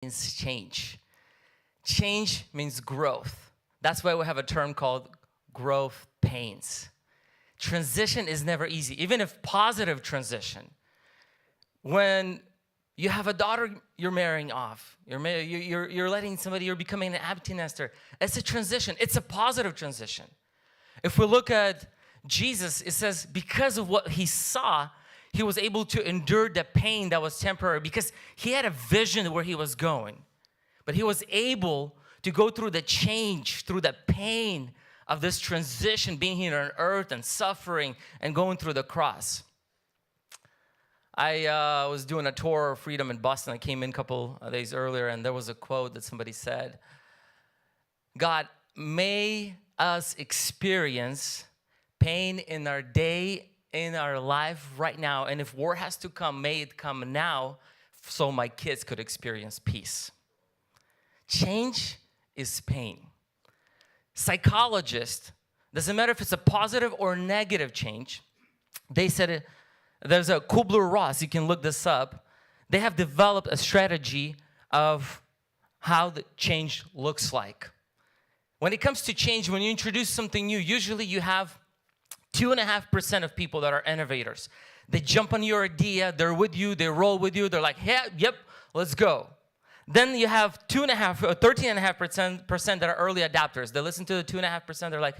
means change. Change means growth. That's why we have a term called growth pains. Transition is never easy, even if positive transition. When you have a daughter you're marrying off, you're letting somebody, you're becoming an empty nester. It's a transition. It's a positive transition. If we look at Jesus, it says because of what he saw, he was able to endure the pain that was temporary because he had a vision where he was going. But he was able to go through the change, through the pain of this transition, being here on earth and suffering and going through the cross. I was doing a tour of freedom in Boston. I came in a couple of days earlier, and there was a quote that somebody said, God, may us experience pain in our day, in our life right now, and if war has to come, may it come now so my kids could experience peace. Change is pain. Psychologists, doesn't matter if it's a positive or negative change, they said it. There's a Kubler-Ross, you can look this up. They have developed a strategy of how the change looks like. When it comes to change, when you introduce something new, usually you have 2.5% of people that are innovators. They jump on your idea, they're with you, they roll with you, they're like, yeah, yep, let's go. Then you have 13.5% that are early adopters. They listen to the 2.5%, they're like,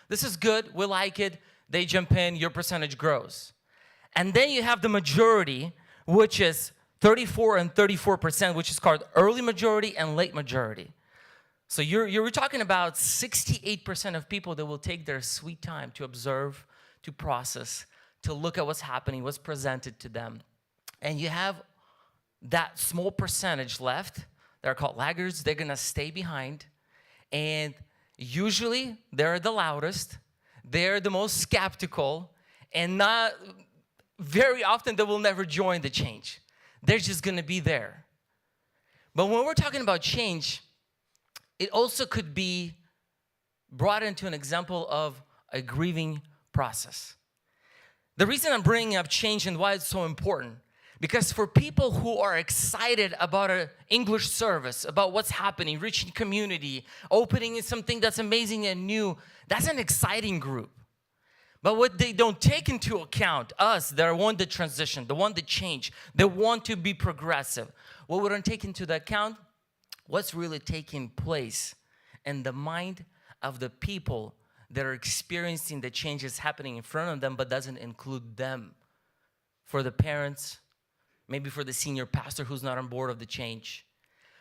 this is good, we like it. They jump in, your percentage grows. And then you have the majority, which is 34 and 34%, which is called early majority and late majority. So you're talking about 68% of people that will take their sweet time to observe, to process, to look at what's happening, what's presented to them. And you have that small percentage left. They're called laggards. They're going to stay behind. And usually they're the loudest. They're the most skeptical. And not very often they will never join the change. They're just going to be there. But when we're talking about change, it also could be brought into an example of a grieving process. The reason I'm bringing up change and why it's so important, because for people who are excited about an English service, about what's happening, reaching community, opening something that's amazing and new, that's an exciting group. But what they don't take into account, us, that want the transition, the one that change, they want to be progressive. What we don't take into the account, what's really taking place in the mind of the people that are experiencing the changes happening in front of them, but doesn't include them. For the parents, maybe for the senior pastor who's not on board of the change.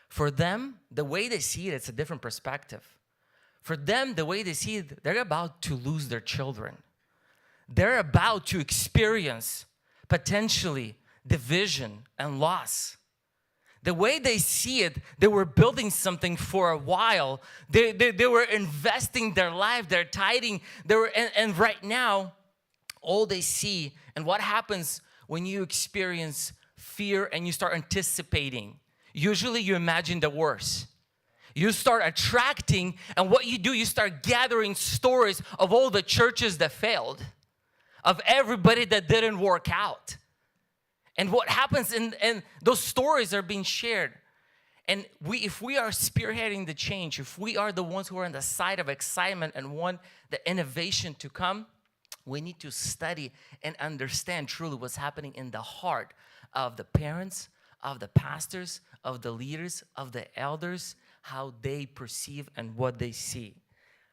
For them, the way they see it, it's a different perspective. For them, the way they see it, they're about to lose their children. They're about to experience potentially division and loss. The way they see it, they were building something for a while. They were investing their life, their tithing. And right now, all they see, and what happens when you experience fear and you start anticipating, usually you imagine the worst. You start attracting, and what you do, you start gathering stories of all the churches that failed, of everybody that didn't work out. And what happens, and those stories are being shared. And if we are spearheading the change, if we are the ones who are on the side of excitement and want the innovation to come, we need to study and understand truly what's happening in the heart of the parents, of the pastors, of the leaders, of the elders, how they perceive and what they see.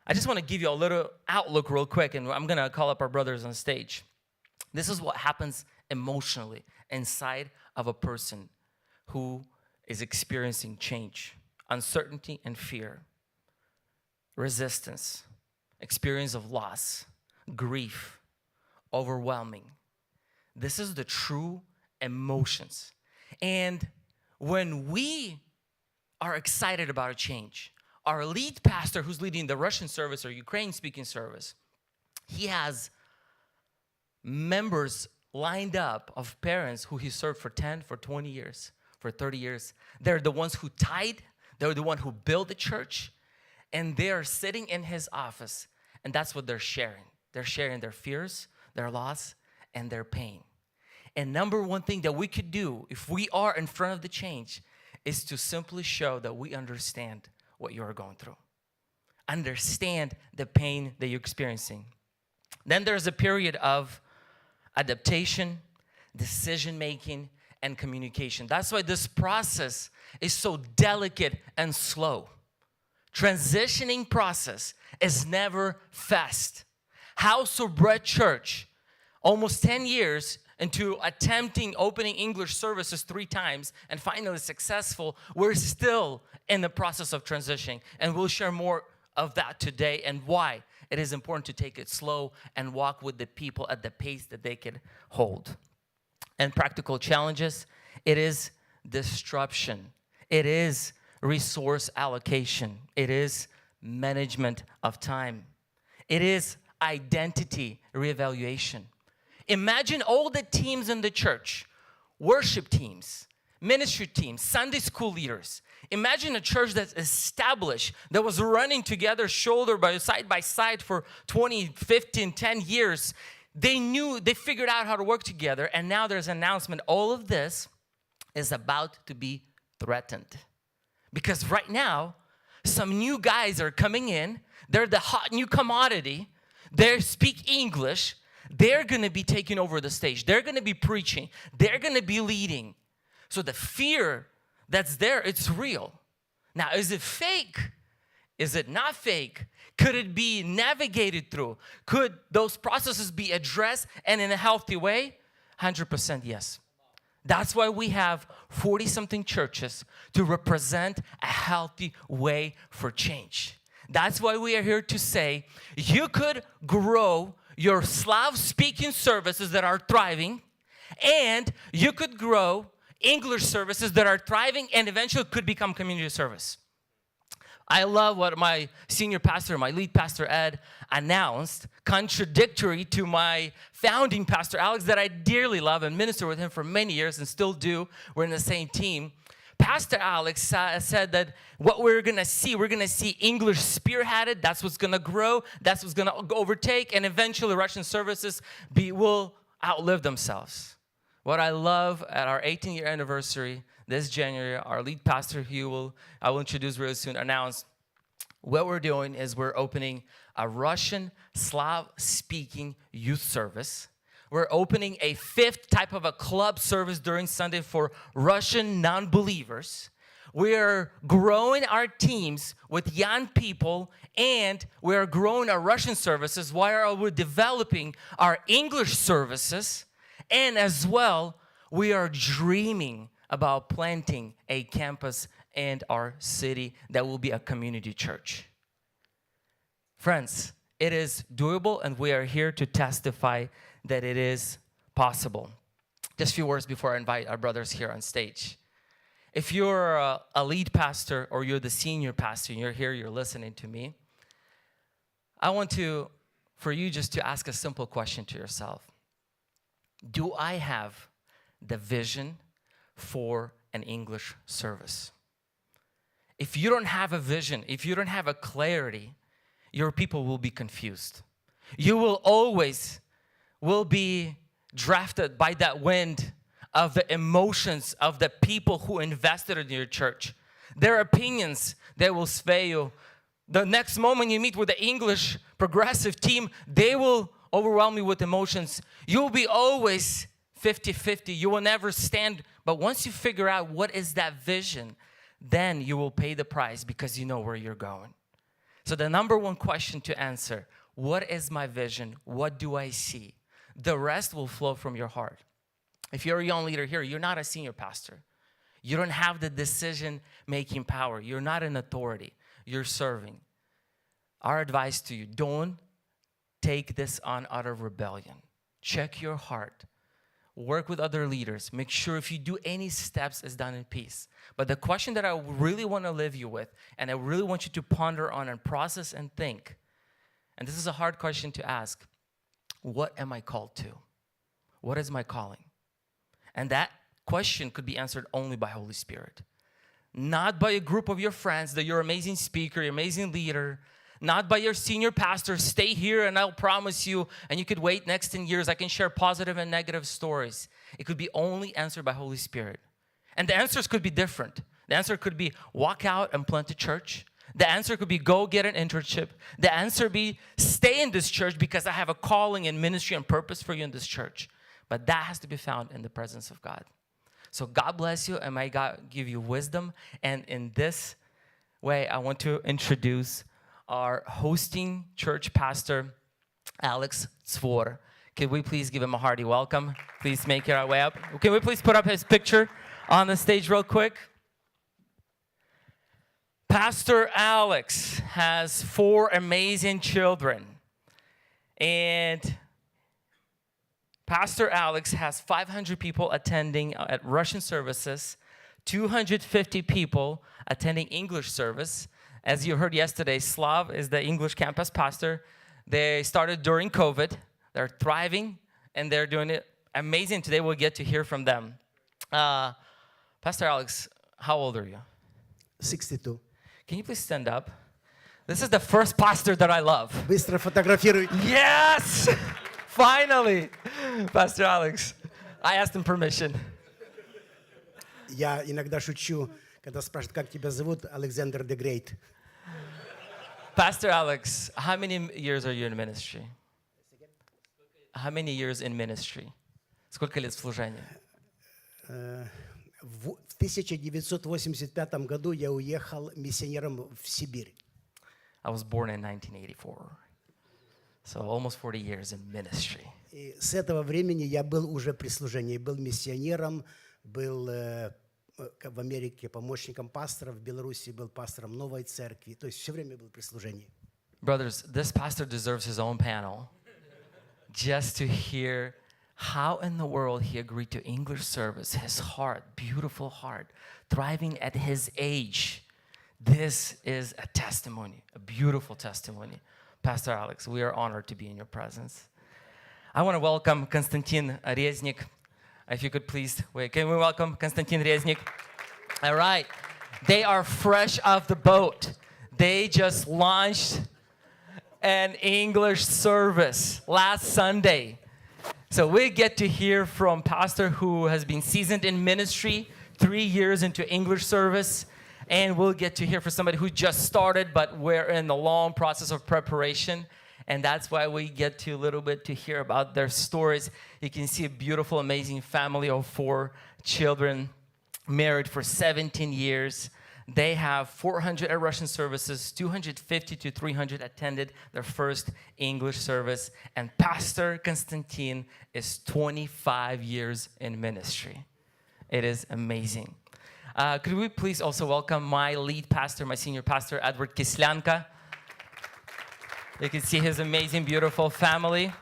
I just want to give you a little outlook real quick, and I'm going to call up our brothers on stage. This is what happens emotionally inside of a person who is experiencing change, uncertainty and fear, resistance, experience of loss, grief, overwhelming. This is the true emotions. And when we are excited about a change, our lead pastor who's leading the Russian service or Ukraine-speaking service, he has members lined up of parents who he served for 10, for 20 years, for 30 years. They're the ones who tithe. They're the one who built the church. And they're sitting in his office. And that's what they're sharing. They're sharing their fears, their loss, and their pain. And number one thing that we could do if we are in front of the change is to simply show that we understand what you're going through. Understand the pain that you're experiencing. Then there's a period of adaptation, decision-making, and communication. That's why this process is so delicate and slow. Transitioning process is never fast. House of Bread Church, almost 10 years into attempting opening English services 3 times and finally successful, we're still in the process of transitioning. And we'll share more of that today and why it is important to take it slow and walk with the people at the pace that they can hold. And practical challenges, it is disruption. It is resource allocation. It is management of time. It is identity reevaluation. Imagine all the teams in the church, worship teams, ministry teams, Sunday school leaders. Imagine a church that's established, that was running together shoulder by side for 20, 15, 10 years. They figured out how to work together, and now there's an announcement. All of this is about to be threatened. Because right now, some new guys are coming in. They're the hot new commodity. They speak English. They're going to be taking over the stage. They're going to be preaching. They're going to be leading. So the fear that's there, it's real. Now, is it fake? Is it not fake? Could it be navigated through? Could those processes be addressed and in a healthy way? 100% yes. That's why we have 40-something churches to represent a healthy way for change. That's why we are here to say you could grow your Slav-speaking services that are thriving, and you could grow English services that are thriving and eventually could become community service. I love what my senior pastor, my lead pastor Ed, announced, contradictory to my founding pastor Alex, that I dearly love and minister with him for many years and still do. We're in the same team. Pastor Alex said that what we're going to see English spearheaded. That's what's going to grow. That's what's going to overtake. And eventually Russian services will outlive themselves. What I love at our 18-year anniversary this January, our lead pastor, I will introduce really soon, announced what we're doing is we're opening a Russian Slav-speaking youth service. We're opening a 5th type of a club service during Sunday for Russian non-believers. We are growing our teams with young people, and we are growing our Russian services while we're developing our English services. And as well, we are dreaming about planting a campus in our city that will be a community church. Friends, it is doable, and we are here to testify that it is possible. Just a few words before I invite our brothers here on stage. If you're a lead pastor or you're the senior pastor and you're here, you're listening to me, I want for you just to ask a simple question to yourself. Do I have the vision for an English service? If you don't have a vision, if you don't have a clarity, your people will be confused. You will be drafted by that wind of the emotions of the people who invested in your church. Their opinions, they will sway you. The next moment you meet with the English progressive team, they will overwhelm you with emotions. You'll be always 50-50. You will never stand. But once you figure out what is that vision, then you will pay the price because you know where you're going. So the number one question to answer, what is my vision? What do I see? The rest will flow from your heart. If you're a young leader here, you're not a senior pastor. You don't have the decision-making power. You're not an authority. You're serving. Our advice to you, don't take this on out of rebellion. Check your heart. Work with other leaders. Make sure if you do any steps, it's done in peace. But the question that I really want to leave you with, and I really want you to ponder on and process and think, and this is a hard question to ask, what am I called to? What is my calling? And that question could be answered only by Holy Spirit. Not by a group of your friends that you're an amazing speaker, you're an amazing leader. Not by your senior pastor, stay here and I'll promise you, and you could wait next 10 years. I can share positive and negative stories. It could be only answered by Holy Spirit. And the answers could be different. The answer could be walk out and plant a church. The answer could be go get an internship. The answer be stay in this church because I have a calling and ministry and purpose for you in this church. But that has to be found in the presence of God. So God bless you, and may God give you wisdom. And in this way, I want to introduce our hosting church pastor, Alex Zvor. Can we please give him a hearty welcome? Please make our way up. Can we please put up his picture on the stage real quick? Pastor Alex has 4 amazing children. And Pastor Alex has 500 people attending at Russian services, 250 people attending English service. As you heard yesterday, Slav is the English campus pastor. They started during COVID. They're thriving, and they're doing it amazing. Today we'll get to hear from them. Pastor Alex, how old are you? 62. Can you please stand up? This is the first pastor that I love. Быстро фотографируйте. Yes! Finally! Pastor Alex, I asked him permission. Я иногда шучу, когда спрашивают, как тебя зовут, Alexander the Great. Pastor Alex, how many years are you in ministry? How many years in ministry? Сколько лет служения? В 1985 году я уехал миссионером в Сибирь. I was born in 1984. So almost 40 years in ministry. И с этого времени я был уже при служении. Был миссионером, был в Америке помощником пастора, в Беларуси был пастором новой церкви. То есть все время был при служении. Brothers, this pastor deserves his own panel just to hear how in the world he agreed to English service, his heart, beautiful heart, thriving at his age. This is a testimony, a beautiful testimony. Pastor Alex, we are honored to be in your presence. I want to welcome Konstantin Reznik. If you could please wait. Can we welcome Konstantin Reznik? All right. They are fresh off the boat. They just launched an English service last Sunday. So we get to hear from pastor who has been seasoned in ministry, 3 years into English service. And we'll get to hear from somebody who just started, but we're in the long process of preparation. And that's why we get to a little bit to hear about their stories. You can see a beautiful, amazing family of 4 children, married for 17 years. They have 400 Russian services, 250 to 300 attended their first English service. And Pastor Konstantin is 25 years in ministry. It is amazing. Could we please also welcome my lead pastor, my senior pastor, Edward Kislyanka. You can see his amazing, beautiful family.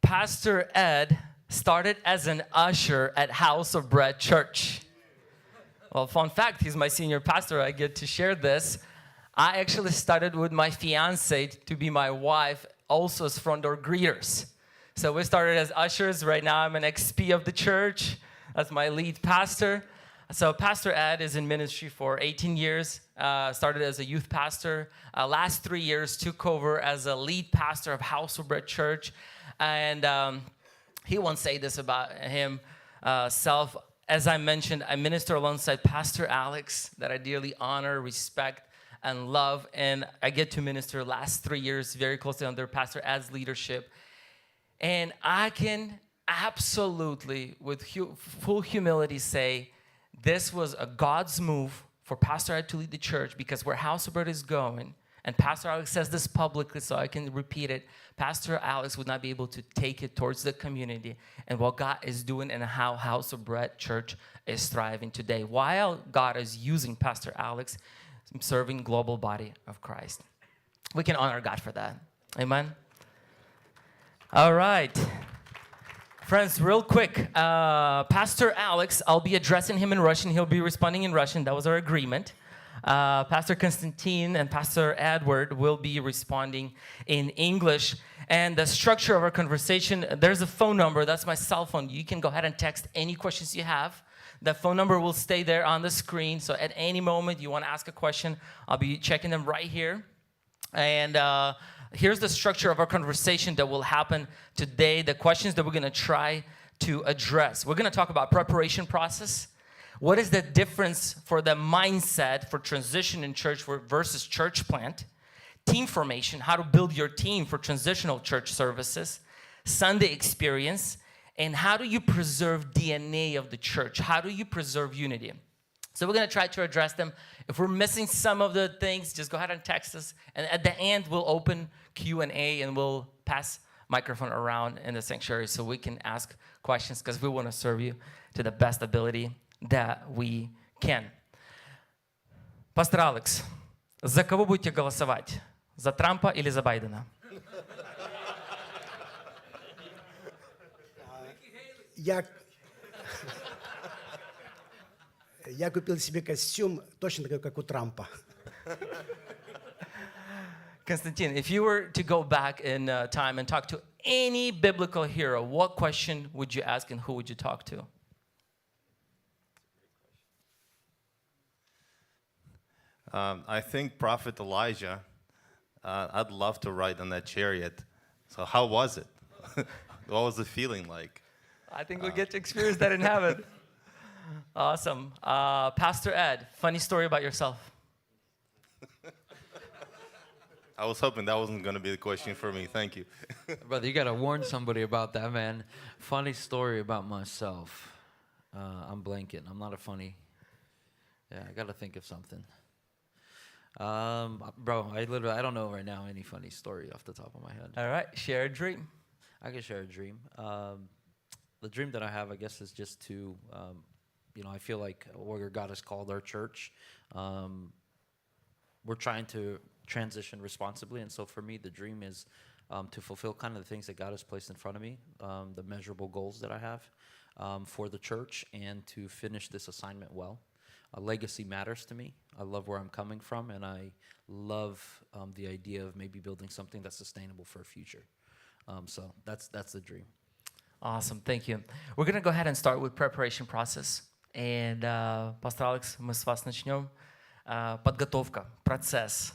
Pastor Ed started as an usher at House of Bread Church. Well, fun fact, he's my senior pastor. I get to share this. I actually started with my fiance to be my wife, also as front door greeters. So we started as ushers. Right now, I'm an XP of the church. That's my lead pastor. So Pastor Ed is in ministry for 18 years. Started as a youth pastor. Last 3 years, took over as a lead pastor of House of Bread Church. And he once said this about himself. As I mentioned, I minister alongside Pastor Alex, that I dearly honor, respect, and love. And I get to minister last 3 years very closely under Pastor Ed's leadership. And I can absolutely, with full humility, say this was a God's move for Pastor Ed to lead the church, because where House of Bread is going, and Pastor Alex says this publicly so I can repeat it, Pastor Alex would not be able to take it towards the community and what God is doing and how House of Bread Church is thriving today, while God is using Pastor Alex serving global body of Christ. We can honor God for that. Amen? All right. Friends, real quick, Pastor Alex, I'll be addressing him in Russian. He'll be responding in Russian. That was our agreement. Pastor Konstantin and Pastor Edward will be responding in English. And the structure of our conversation, there's a phone number. That's my cell phone. You can go ahead and text any questions you have. The phone number will stay there on the screen. So at any moment you want to ask a question, I'll be checking them right here. And here's the structure of our conversation that will happen today, the questions that we're going to try to address. We're going to talk about preparation process. What is the difference for the mindset for transition in church versus church plant? Team formation, how to build your team for transitional church services, Sunday experience, and how do you preserve DNA of the church? How do you preserve unity? So we're going to try to address them. If we're missing some of the things, just go ahead and text us. And at the end, we'll open Q&A and we'll pass microphone around in the sanctuary so we can ask questions because we want to serve you to the best ability that we can. Пастор Алекс, за кого будете голосовать? За Трампа или за Байдена? Я купил себе костюм точно такой, как у Трампа. Konstantin, if you were to go back in time and talk to any biblical hero, what question would you ask and who would you talk to? I think Prophet Elijah, I'd love to ride on that chariot. So how was it? What was the feeling like? I think we'll get to experience that in heaven. Awesome. Pastor Ed, funny story about yourself. I was hoping that wasn't going to be the question for me. Thank you. Brother, you got to warn somebody about that, man. Funny story about myself. I'm blanking. I'm not a funny. Yeah, I got to think of something. Bro, I don't know right now any funny story off the top of my head. All right, share a dream. I can share a dream. The dream that I have, I guess, is just to, I feel like where God has called our church, we're trying to transition responsibly. And so for me, the dream is to fulfill kind of the things that God has placed in front of me, the measurable goals that I have for the church, and to finish this assignment well. A legacy matters to me. I love where I'm coming from, and I love the idea of maybe building something that's sustainable for a future. So that's the dream. Awesome, thank you. We're going to go ahead and start with preparation process. And, Pastor Alex, мы с вас начнем. Подготовка, процесс.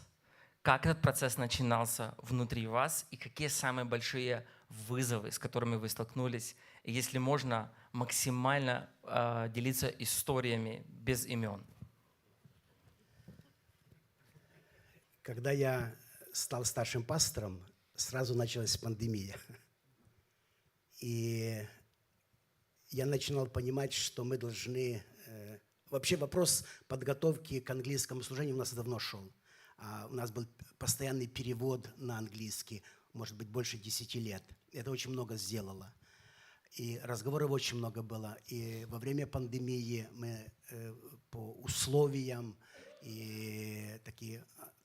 Как этот процесс начинался внутри вас и какие самые большие вызовы, с которыми вы столкнулись? И если можно, максимально делиться историями без имен. Когда я стал старшим пастором, сразу началась пандемия. И я начинал понимать, что мы должны... Вообще вопрос подготовки к английскому служению у нас давно шел. У нас был постоянный перевод на английский, может быть, больше 10 лет. Это очень много сделало. И разговоров очень много было. И во время пандемии мы по условиям и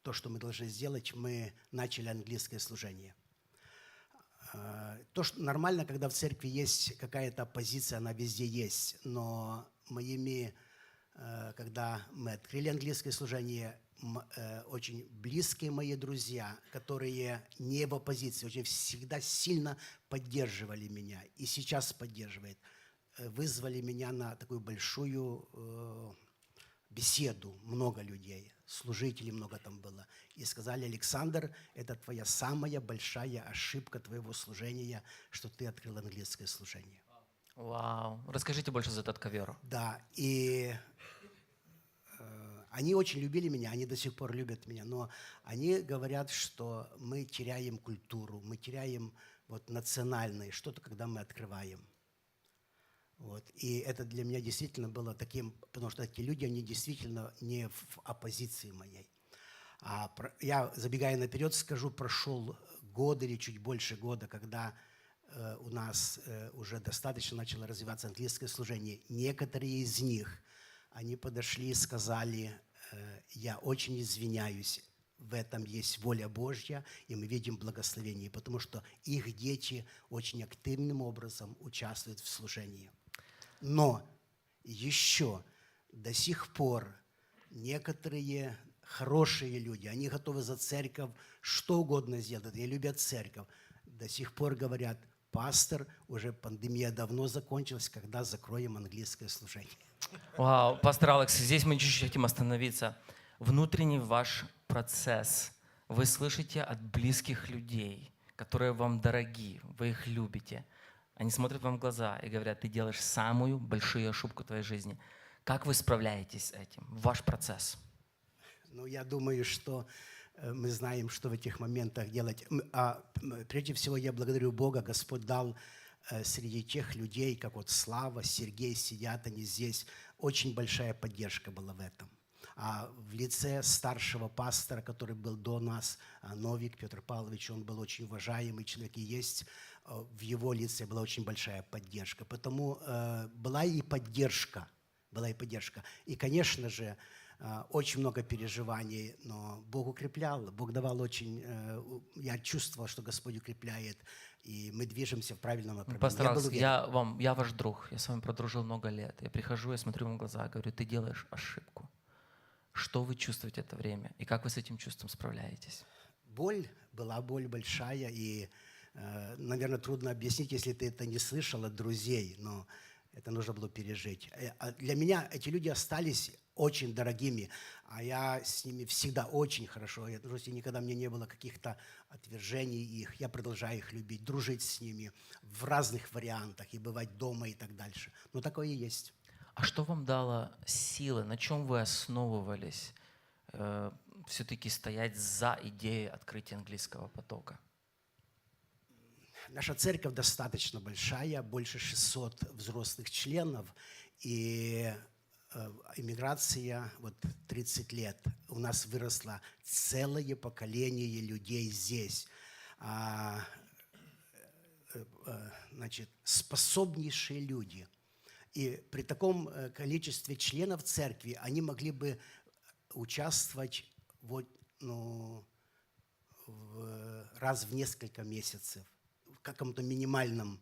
то, что мы должны сделать, мы начали английское служение. То, что нормально, когда в церкви есть какая-то оппозиция, она везде есть. Но когда мы открыли английское служение, очень близкие мои друзья, которые не в оппозиции, очень всегда сильно поддерживали меня и сейчас поддерживают, вызвали меня на такую большую беседу, много людей, служителей много там было, и сказали: Александр, это твоя самая большая ошибка твоего служения, что ты открыл английское служение. Вау, расскажите больше за этот ковер. Да, и они очень любили меня, они до сих пор любят меня, но они говорят, что мы теряем культуру, мы теряем национальное что-то, когда мы открываем. И это для меня действительно было таким, потому что эти люди, они действительно не в оппозиции моей. Я, забегая наперед, скажу, прошел год или чуть больше года, когда у нас уже достаточно начало развиваться английское служение. Некоторые из них, они подошли и сказали: я очень извиняюсь, в этом есть воля Божья, и мы видим благословение, потому что их дети очень активным образом участвуют в служении. Но еще до сих пор некоторые хорошие люди, они готовы за церковь что угодно сделать, они любят церковь, до сих пор говорят: пастор, уже пандемия давно закончилась, когда закроем английское служение. Вау, пастор Алекс, здесь мы чуть-чуть хотим остановиться. Внутренний ваш процесс. Вы слышите от близких людей, которые вам дороги, вы их любите. Они смотрят вам в глаза и говорят: ты делаешь самую большую ошибку в твоей жизни. Как вы справляетесь с этим? Ваш процесс. Ну, я думаю, что мы знаем, что в этих моментах делать. Прежде всего, я благодарю Бога, Господь дал среди тех людей, как вот Слава, Сергей, сидят они здесь, очень большая поддержка была в этом. А в лице старшего пастора, который был до нас, Новик Петр Павлович, он был очень уважаемый человек, и есть в его лице была очень большая поддержка. Потому была и поддержка. И, конечно же, очень много переживаний, но Бог укреплял, Бог давал очень... Я чувствовал, что Господь укрепляет, и мы движемся в правильном направлении. Пастор Я был Алекс, уверен. я ваш друг, я с вами продружил много лет. Я прихожу, я смотрю вам в глаза, говорю, ты делаешь ошибку. Что вы чувствуете это время? И как вы с этим чувством справляетесь? Была боль большая, и, наверное, трудно объяснить, если ты это не слышал от друзей, но это нужно было пережить. А для меня эти люди остались очень дорогими, а я с ними всегда очень хорошо. Я дружу, и никогда мне не было каких-то отвержений их. Я продолжаю их любить, дружить с ними в разных вариантах, и бывать дома и так дальше. Но такое и есть. А что вам дало силы? На чем вы основывались все-таки стоять за идеей открытия английского потока? Наша церковь достаточно большая, больше 600 взрослых членов, и иммиграция, вот 30 лет, у нас выросло целое поколение людей здесь. Значит, способнейшие люди. И при таком количестве членов церкви они могли бы участвовать раз в несколько месяцев, в каком-то минимальном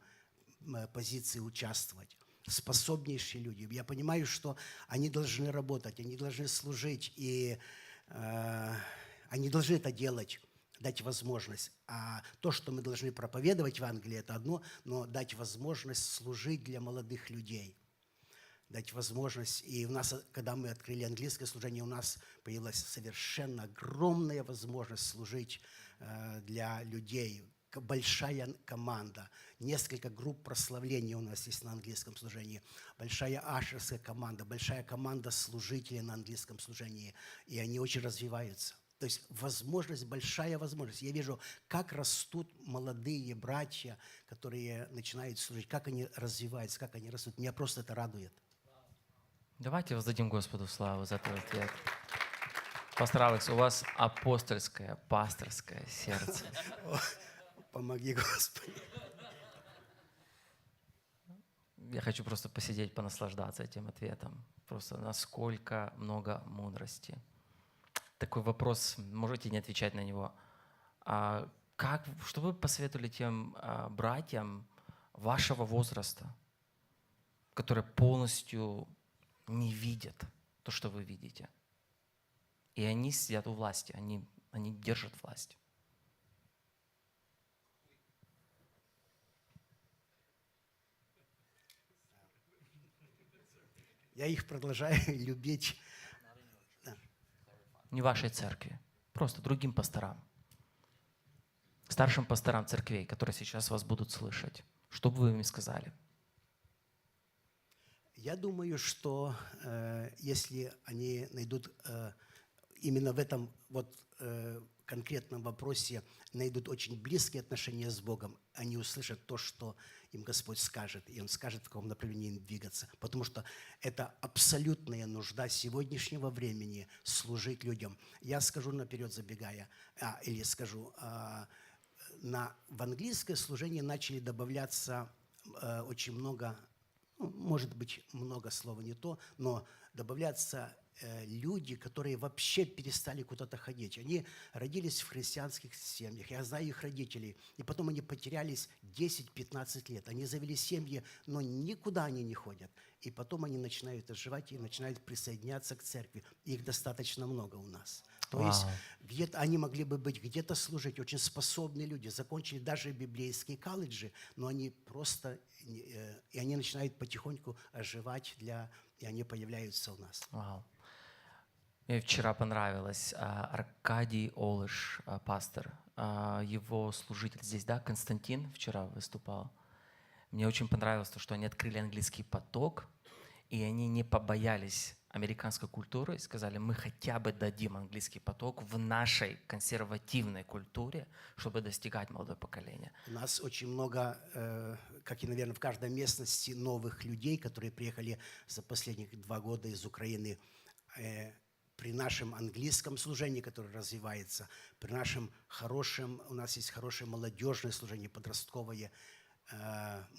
позиции участвовать. Способнейшие люди. Я понимаю, что они должны работать, они должны служить, и они должны это делать, дать возможность. А то, что мы должны проповедовать в Англии, это одно, но дать возможность служить для молодых людей. Дать возможность. И у нас, когда мы открыли английское служение, у нас появилась совершенно огромная возможность служить для людей. Большая команда, несколько групп прославления у нас есть на английском служении, большая ашерская команда, большая команда служителей на английском служении, и они очень развиваются. То есть возможность, большая возможность. Я вижу, как растут молодые братья, которые начинают служить, как они развиваются, как они растут. Меня просто это радует. Давайте воздадим Господу славу за этот ответ. Пастор Алекс, у вас апостольское, пасторское сердце. Помоги, Господи. Я хочу просто посидеть, понаслаждаться этим ответом. Просто насколько много мудрости. Такой вопрос, можете не отвечать на него. Что вы посоветовали тем братьям вашего возраста, которые полностью не видят то, что вы видите? И они сидят у власти, они держат власть. Я их продолжаю любить. Не вашей церкви, просто другим пасторам, старшим пасторам церквей, которые сейчас вас будут слышать. Что бы вы им сказали? Я думаю, что если они найдут именно в этом конкретном вопросе, найдут очень близкие отношения с Богом, они услышат то, что им Господь скажет, и Он скажет, в каком направлении им двигаться. Потому что это абсолютная нужда сегодняшнего времени служить людям. Я скажу наперед, забегая, в английское служение начали добавляться очень много, может быть, много слова не то, но добавляться люди, которые вообще перестали куда-то ходить. Они родились в христианских семьях. Я знаю их родителей. И потом они потерялись 10-15 лет. Они завели семьи, но никуда они не ходят. И потом они начинают оживать и начинают присоединяться к церкви. Их достаточно много у нас. То есть где-то они могли бы быть, где-то служить. Очень способные люди. Закончили даже библейские колледжи, но они просто... И они начинают потихоньку оживать и они появляются у нас. Вау. Мне вчера понравилось. Аркадий Олыш, пастор, его служитель здесь, да, Константин вчера выступал. Мне очень понравилось то, что они открыли английский поток, и они не побоялись американской культуры и сказали, мы хотя бы дадим английский поток в нашей консервативной культуре, чтобы достигать молодое поколение. У нас очень много, как и, наверное, в каждой местности, новых людей, которые приехали за последние 2 года из Украины. При нашем английском служении, которое развивается, при нашем хорошем, у нас есть хорошее молодежное служение, подростковое,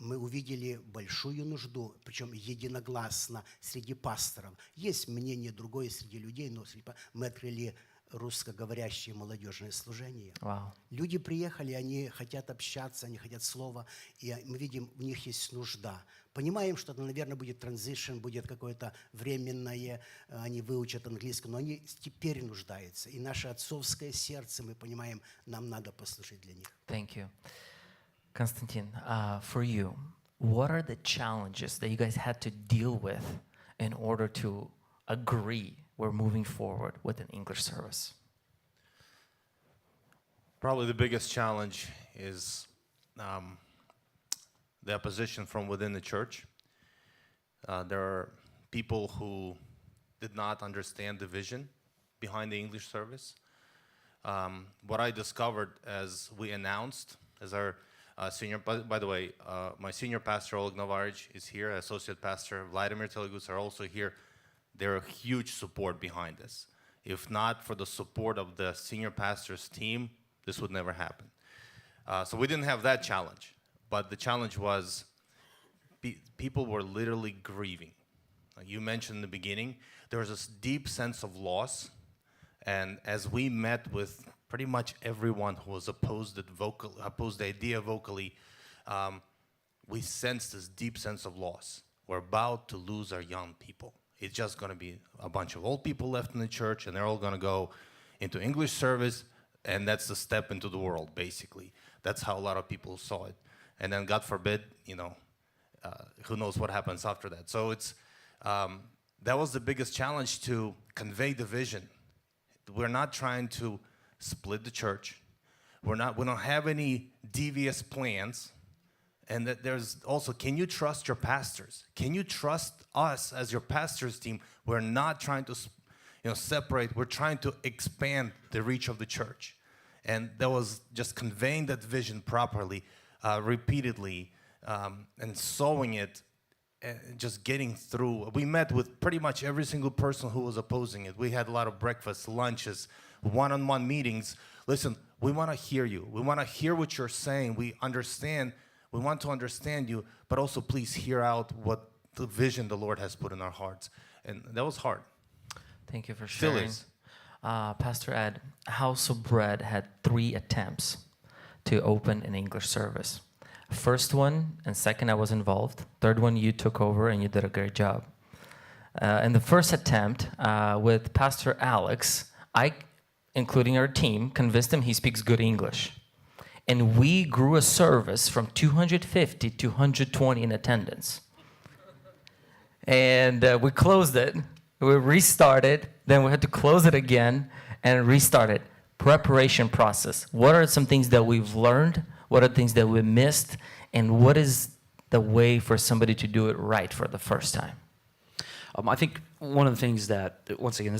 мы увидели большую нужду, причем единогласно среди пасторов. Есть мнение другое среди людей, но мы открыли русскоговорящее молодежное служение. Вау. Люди приехали, они хотят общаться, они хотят слова, и мы видим, в них есть нужда. Понимаем, что, наверное, будет транзишн, будет какое-то временное, они выучат английский, но они теперь нуждаются. И наше отцовское сердце, мы понимаем, нам надо послужить для них. Thank you. Константин, for you, what are the challenges that you guys had to deal with in order to agree we're moving forward with an English service? Probably the biggest challenge is the opposition from within the church. There are people who did not understand the vision behind the English service. What I discovered as we announced, as our senior, by the way, my senior pastor, Oleg Navarich, is here, associate pastor, Vladimir Telegus are also here. They're a huge support behind this. If not for the support of the senior pastor's team, this would never happen. So we didn't have that challenge, but the challenge was people were literally grieving. Like you mentioned in the beginning, there was this deep sense of loss, and as we met with pretty much everyone who was opposed the idea vocally, we sensed this deep sense of loss. We're about to lose our young people. It's just going to be a bunch of old people left in the church, and they're all going to go into English service, and that's the step into the world, basically. That's how a lot of people saw it. And then, God forbid, who knows what happens after that. So it's that was the biggest challenge, to convey the vision. We're not trying to split the church. We don't have any devious plans. And that there's also, can you trust your pastors? Can you trust us as your pastors team? We're not trying to separate. We're trying to expand the reach of the church. And that was just conveying that vision properly, repeatedly, and sowing it, and just getting through. We met with pretty much every single person who was opposing it. We had a lot of breakfasts, lunches, one-on-one meetings. Listen, we want to hear you. We want to hear what you're saying. We understand. We want to understand you, but also please hear out what the vision the Lord has put in our hearts. And that was hard. Thank you for Still sharing. is. Pastor Ed, House of Bread had 3 attempts to open an English service. First one and second, I was involved. Third one, you took over and you did a great job. In the first attempt with Pastor Alex, I, including our team, convinced him he speaks good English. And we grew a service from 250 to 120 in attendance. And we closed it. We restarted. Then we had to close it again and restart it. Preparation process. What are some things that we've learned? What are things that we missed? And what is the way for somebody to do it right for the first time? I think one of the things that, once again,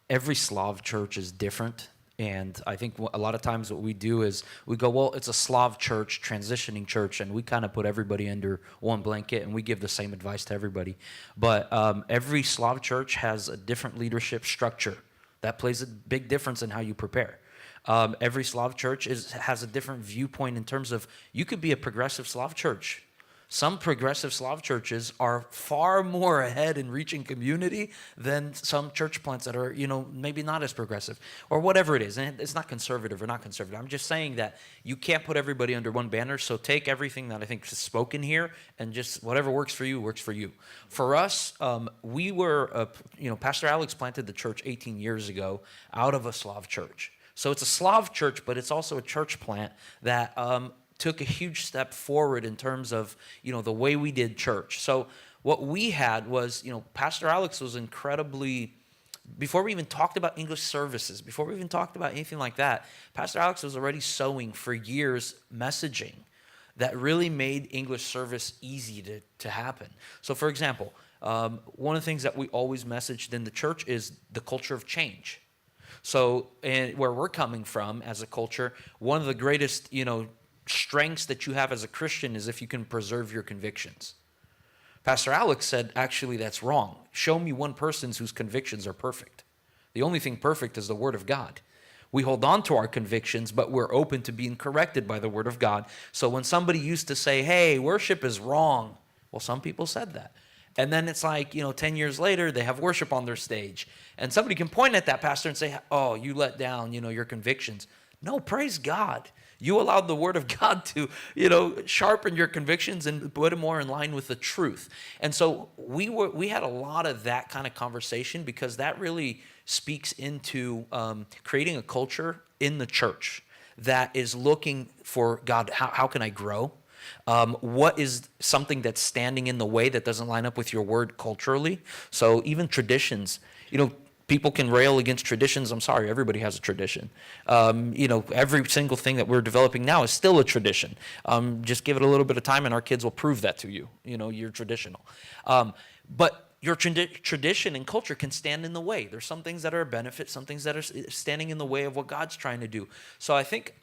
every Slav church is different. And I think a lot of times what we do is we go, well, it's a Slav church, transitioning church, and we kind of put everybody under one blanket and we give the same advice to everybody. But every Slav church has a different leadership structure. That plays a big difference in how you prepare. Every Slav church has a different viewpoint in terms of, you could be a progressive Slav church. Some progressive Slav churches are far more ahead in reaching community than some church plants that are, maybe not as progressive or whatever it is. And it's not conservative or not conservative. I'm just saying that you can't put everybody under one banner. So take everything that I think is spoken here and just whatever works for you, works for you. For us, we were, Pastor Alex planted the church 18 years ago out of a Slav church. So it's a Slav church, but it's also a church plant that took a huge step forward in terms of, the way we did church. So what we had was, Pastor Alex was incredibly, before we even talked about English services, before we even talked about anything like that, Pastor Alex was already sowing for years messaging that really made English service easy to happen. So for example, one of the things that we always messaged in the church is the culture of change. So, and where we're coming from as a culture, one of the greatest, strengths that you have as a Christian is if you can preserve your convictions. Pastor Alex said, actually, that's wrong. Show me one person whose convictions are perfect. The only thing perfect is the Word of God. We hold on to our convictions, but we're open to being corrected by the Word of God. So when somebody used to say, hey, worship is wrong, well, some people said that. And then it's like, 10 years later, they have worship on their stage. And somebody can point at that pastor and say, oh, you let down, your convictions. No, praise God. You allowed the Word of God to, sharpen your convictions and put them more in line with the truth. And so we had a lot of that kind of conversation because that really speaks into creating a culture in the church that is looking for, God, how can I grow? What is something that's standing in the way that doesn't line up with your word culturally? So even traditions, people can rail against traditions. I'm sorry, everybody has a tradition. Every single thing that we're developing now is still a tradition. Just give it a little bit of time and our kids will prove that to you. You're traditional. But your tradition and culture can stand in the way. There's some things that are a benefit, some things that are standing in the way of what God's trying to do. So I think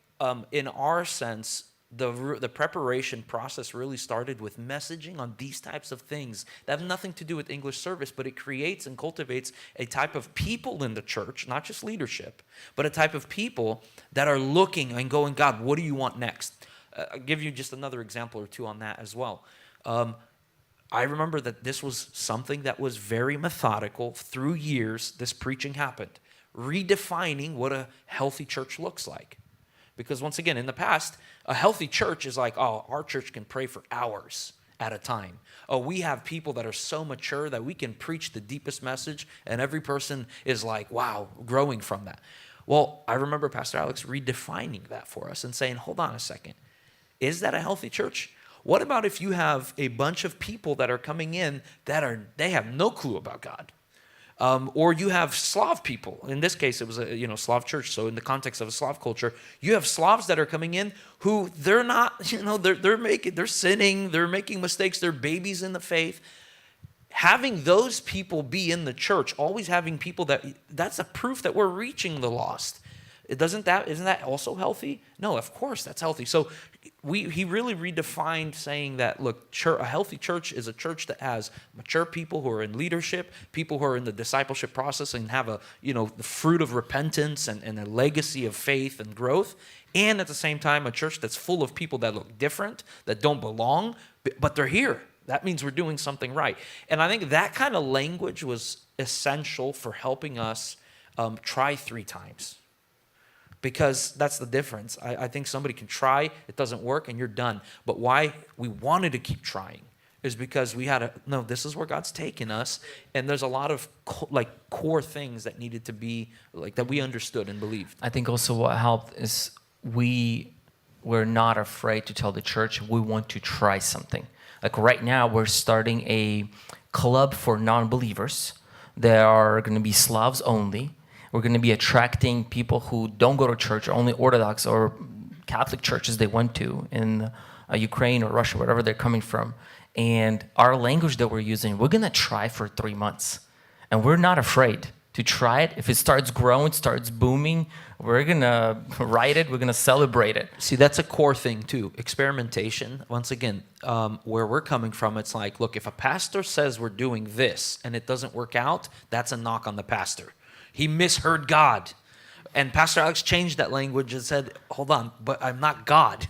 in our sense, the preparation process really started with messaging on these types of things that have nothing to do with English service, but it creates and cultivates a type of people in the church, not just leadership, but a type of people that are looking and going, God, what do you want next? I'll give you just another example or two on that as well. I remember that this was something that was very methodical. Through years, this preaching happened, redefining what a healthy church looks like. Because once again, in the past, a healthy church is like, oh, our church can pray for hours at a time. Oh, we have people that are so mature that we can preach the deepest message, and every person is like, wow, growing from that. Well, I remember Pastor Alex redefining that for us and saying, hold on a second. Is that a healthy church? What about if you have a bunch of people that are coming in they have no clue about God? Or you have Slav people. In this case, it was a Slav church. So in the context of a Slav culture, you have Slavs that are coming in who they're not, they're sinning, they're making mistakes, they're babies in the faith. Having those people be in the church, always having people that's a proof that we're reaching the lost. Isn't that also healthy? No, of course that's healthy. So he really redefined saying that, look, a healthy church is a church that has mature people who are in leadership, people who are in the discipleship process and have the fruit of repentance and a legacy of faith and growth. And at the same time, a church that's full of people that look different, that don't belong, but they're here. That means we're doing something right. And I think that kind of language was essential for helping us try 3 times. Because that's the difference. I think somebody can try, it doesn't work, and you're done. But why we wanted to keep trying is because we had this is where God's taken us, and there's a lot of core things that needed to be, that we understood and believed. I think also what helped is we were not afraid to tell the church we want to try something. Like right now, we're starting a club for non-believers. There are going to be Slavs only. We're going to be attracting people who don't go to church, or only Orthodox or Catholic churches they went to in Ukraine or Russia, wherever they're coming from. And our language that we're using, we're going to try for 3 months. And we're not afraid to try it. If it starts growing, starts booming, we're going to write it, we're going to celebrate it. See, that's a core thing too. Experimentation. Once again, where we're coming from, it's like, look, if a pastor says we're doing this and it doesn't work out, that's a knock on the pastor. He misheard God. And Pastor Alex changed that language and said, hold on, but I'm not God.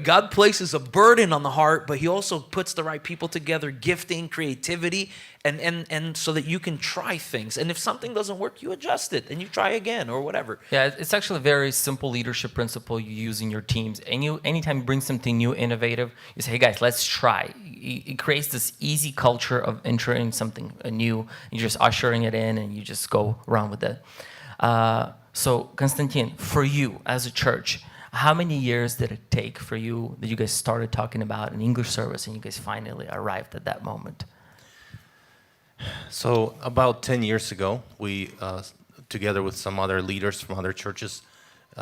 God places a burden on the heart, but he also puts the right people together, gifting, creativity, and so that you can try things. And if something doesn't work, you adjust it and you try again or whatever. Yeah, it's actually a very simple leadership principle you use in your teams. And anytime you bring something new, innovative, you say, hey guys, let's try. It creates this easy culture of entering something new. You're just ushering it in and you just go around with it. So, Konstantin, for you as a church, how many years did it take for you that you guys started talking about an English service and you guys finally arrived at that moment? So about 10 years ago, we, together with some other leaders from other churches,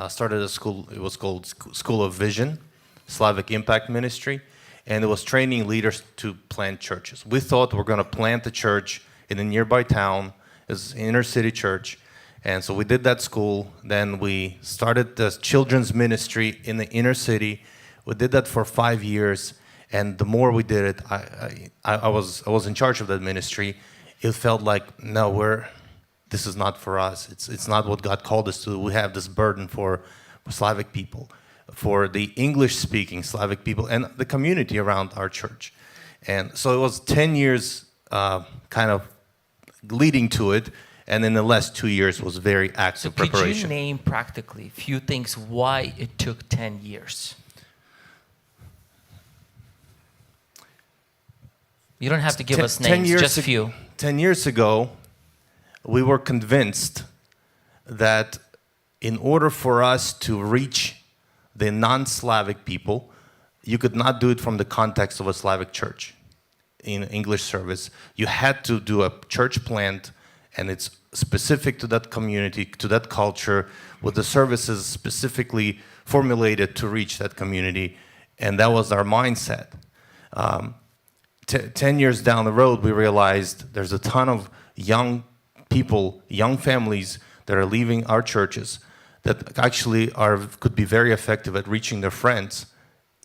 started a school. It was called School of Vision, Slavic Impact Ministry. and it was training leaders to plant churches. We thought we're going to plant a church in a nearby town. It's an inner city church. And so we did that school. Then we started the children's ministry in the inner city. We did that for 5 years. And the more we did it, I was in charge of that ministry. It felt like, no, this is not for us. It's not what God called us to. We have this burden for Slavic people, for the English-speaking Slavic people, and the community around our church. And so it was 10 years kind of leading to it, and in the last 2 years was very active So could preparation. you name practically a few things why it took 10 years? You don't have to give us names, just few. 10 years ago, we were convinced that in order for us to reach the non-Slavic people, you could not do it from the context of a Slavic church in English service. You had to do a church plant, and it's specific to that community, to that culture, with the services specifically formulated to reach that community, and that was our mindset. 10 years down the road, we realized there's a ton of young people, young families that are leaving our churches that actually could be very effective at reaching their friends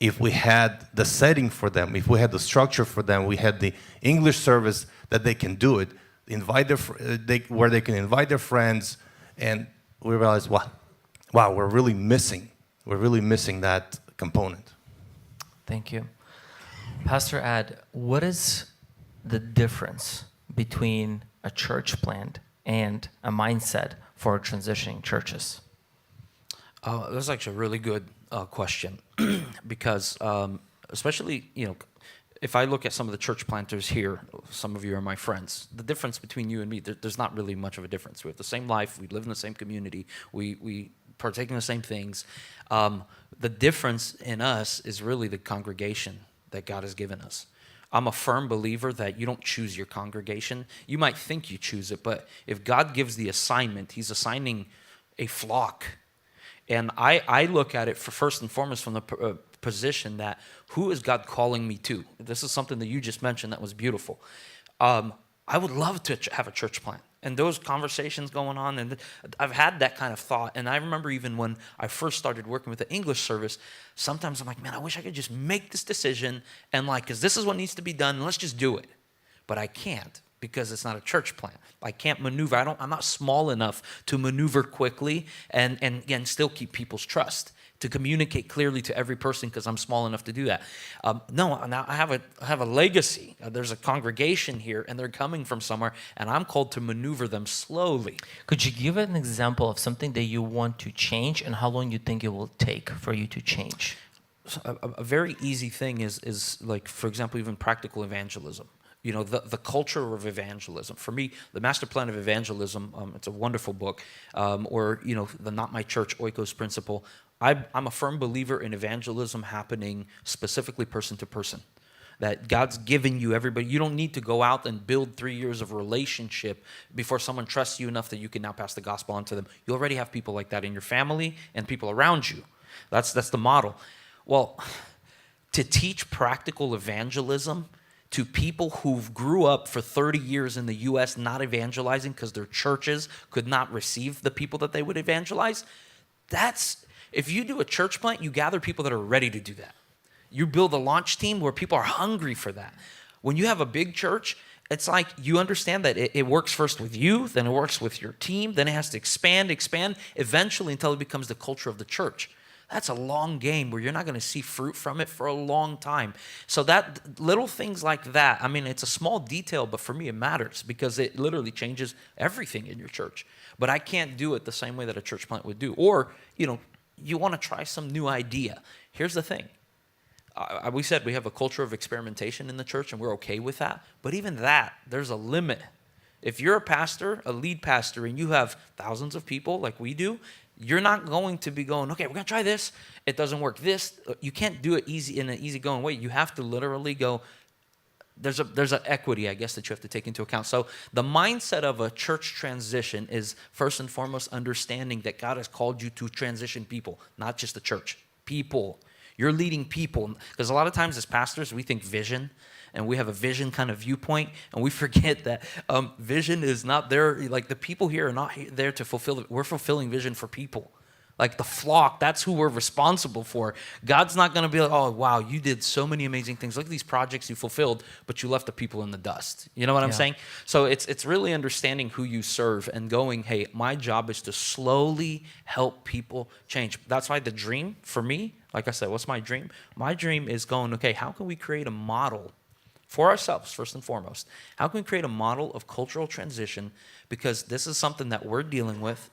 if we had the setting for them, if we had the structure for them, we had the English service that they can do it, where they can invite their friends, and we realized, wow, we're really missing that component. Thank you. Pastor Ad, what is the difference between a church plant and a mindset for transitioning churches? That's actually a really good question because especially, if I look at some of the church planters here, some of you are my friends, the difference between you and me, there's not really much of a difference. We have the same life, we live in the same community, we partake in the same things. The difference in us is really the congregation that God has given us. I'm a firm believer that you don't choose your congregation. You might think you choose it, but if God gives the assignment, he's assigning a flock. And I look at it first and foremost from the position that who is God calling me to? This is something that you just mentioned that was beautiful. I would love to have a church plant. And those conversations going on, and I've had that kind of thought. And I remember even when I first started working with the English service, sometimes I'm like, man, I wish I could just make this decision and because this is what needs to be done, let's just do it. But I can't because it's not a church plant. I can't maneuver. I'm not small enough to maneuver quickly and still keep people's trust, to communicate clearly to every person because I'm small enough to do that. No, now I have a legacy. There's a congregation here, and they're coming from somewhere, and I'm called to maneuver them slowly. Could you give an example of something that you want to change and how long you think it will take for you to change? So a very easy thing is like, for example, even practical evangelism. The culture of evangelism. For me, the Master Plan of Evangelism, it's a wonderful book, or the Not My Church Oikos Principle. I'm a firm believer in evangelism happening specifically person to person. That God's given you everybody. You don't need to go out and build 3 years of relationship before someone trusts you enough that you can now pass the gospel on to them. You already have people like that in your family and people around you. That's the model. Well, to teach practical evangelism to people who grew up for 30 years in the U.S. not evangelizing because their churches could not receive the people that they would evangelize, if you do a church plant, you gather people that are ready to do that. You build a launch team where people are hungry for that. When you have a big church, it's like you understand that it works first with you, then it works with your team, then it has to expand, eventually until it becomes the culture of the church. That's a long game where you're not going to see fruit from it for a long time. So that little things like that, I mean, it's a small detail, but for me it matters because it literally changes everything in your church. But I can't do it the same way that a church plant would do. Or, you want to try some new idea. Here's the thing. We said we have a culture of experimentation in the church, and we're okay with that. But even that, there's a limit. If you're a pastor, a lead pastor, and you have thousands of people like we do, you're not going to be going, okay, we're going to try this. It doesn't work. You can't do it in an easygoing way. You have to literally go, there's an equity, I guess, that you have to take into account. So the mindset of a church transition is first and foremost understanding that God has called you to transition people, not just the church, people. You're leading people. Because a lot of times as pastors, we think vision, and we have a vision kind of viewpoint, and we forget that vision is not there. Like, the people here are not there to fulfill it. We're fulfilling vision for people. Like the flock, that's who we're responsible for. God's not going to be like, oh, wow, you did so many amazing things. Look at these projects you fulfilled, but you left the people in the dust. You know what I'm saying? So it's really understanding who you serve and going, hey, my job is to slowly help people change. That's why the dream for me, like I said, what's my dream? My dream is going, okay, how can we create a model for ourselves, first and foremost? How can we create a model of cultural transition? Because this is something that we're dealing with,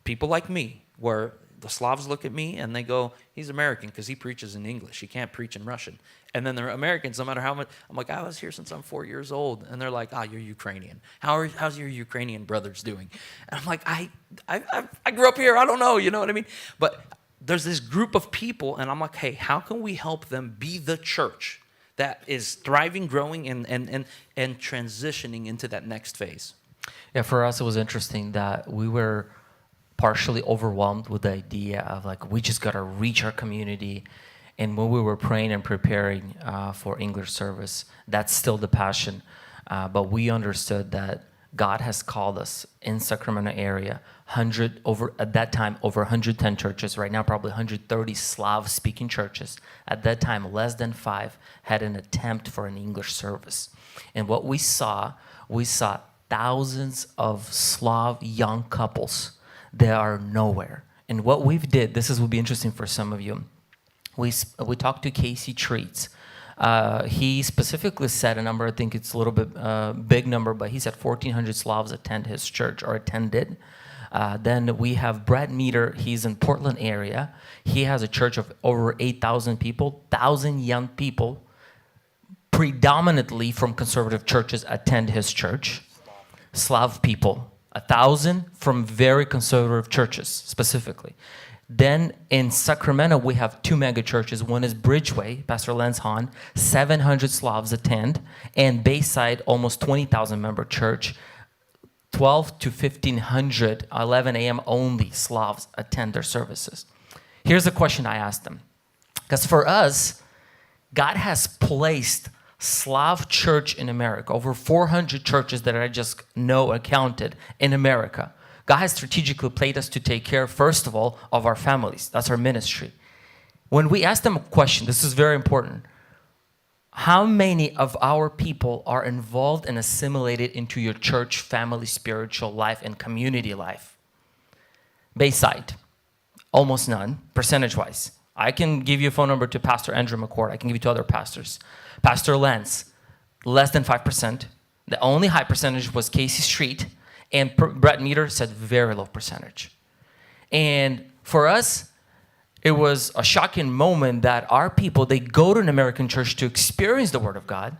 people like me, where the Slavs look at me and they go, he's American because he preaches in English. He can't preach in Russian. And then they're Americans, no matter how much. I'm like, I was here since I'm 4 years old. And they're like, you're Ukrainian. How's your Ukrainian brothers doing? And I'm like, I grew up here. I don't know. You know what I mean? But there's this group of people, and I'm like, hey, how can we help them be the church that is thriving, growing, and transitioning into that next phase? Yeah, for us, it was interesting that we were partially overwhelmed with the idea of like, we just got to reach our community. And when we were praying and preparing for English service, that's still the passion. But we understood that God has called us in Sacramento area, at that time, over 110 churches. Right now, probably 130 Slav-speaking churches. At that time, less than 5 had an attempt for an English service. And what we saw thousands of Slav young couples that are nowhere. And what we've did, will be interesting for some of you. We talked to Casey Treats. He specifically said a number, I think it's a little bit big number, but he said 1,400 Slavs attend his church or attended. Then we have Brad Meter. He's in Portland area. He has a church of over 8,000 people, 1,000 young people, predominantly from conservative churches, attend his church. Slav people. 1,000 from very conservative churches, specifically. Then in Sacramento, we have 2 mega churches. One is Bridgeway, Pastor Lance Hahn, 700 Slavs attend, and Bayside, almost 20,000 member church, 12 to 1,500, 11 a.m. only Slavs attend their services. Here's a question I asked them. Because for us, God has placed Slav church in America, over 400 churches that I just know and counted in America. God has strategically placed us to take care, first of all, of our families. That's our ministry. When we ask them a question, this is very important. How many of our people are involved and assimilated into your church, family, spiritual life, and community life? Bayside, almost none, percentage-wise. I can give you a phone number to Pastor Andrew McCord. I can give you to other pastors. Pastor Lance, less than 5%. The only high percentage was Casey Street, and Brett Meter said very low percentage. And for us, it was a shocking moment that our people, they go to an American church to experience the Word of God,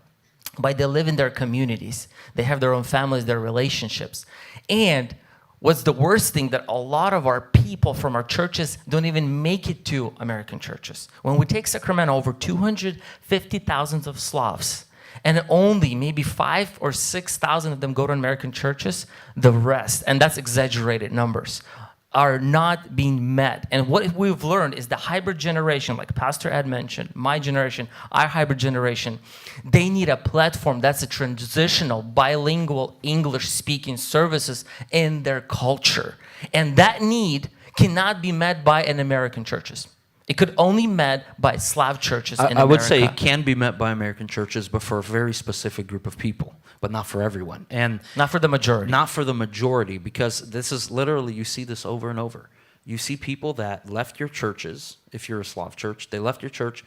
but they live in their communities. They have their own families, their relationships. And what's the worst thing, that a lot of our people from our churches don't even make it to American churches. When we take Sacramento, over 250,000 of Slavs, and only maybe 5,000 or 6,000 of them go to American churches, the rest, and that's exaggerated numbers, are not being met. And what we've learned is the hybrid generation, like Pastor Ed mentioned, my generation, our hybrid generation, they need a platform that's a transitional, bilingual, English-speaking services in their culture. And that need cannot be met by an American churches. It could only be met by Slav churches in America. I would say it can be met by American churches, but for a very specific group of people, but not for everyone. And not for the majority. Not for the majority, because this is literally, you see this over and over. You see people that left your churches, if you're a Slav church, they left your church,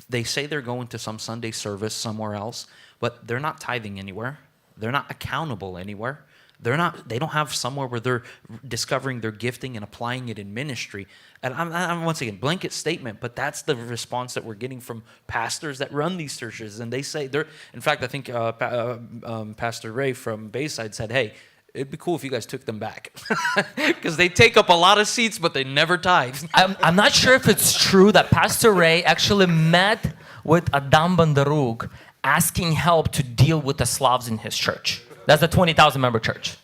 they say they're going to some Sunday service somewhere else, but they're not tithing anywhere. They're not accountable anywhere. They don't have somewhere where they're discovering their gifting and applying it in ministry. And I'm once again, blanket statement, but that's the response that we're getting from pastors that run these churches. And they say in fact, I think Pastor Ray from Bayside said, hey, it'd be cool if you guys took them back. Because they take up a lot of seats, but they never tithe. I'm not sure if it's true that Pastor Ray actually met with Adam Bandaruk asking help to deal with the Slavs in his church. That's the 20,000 member church.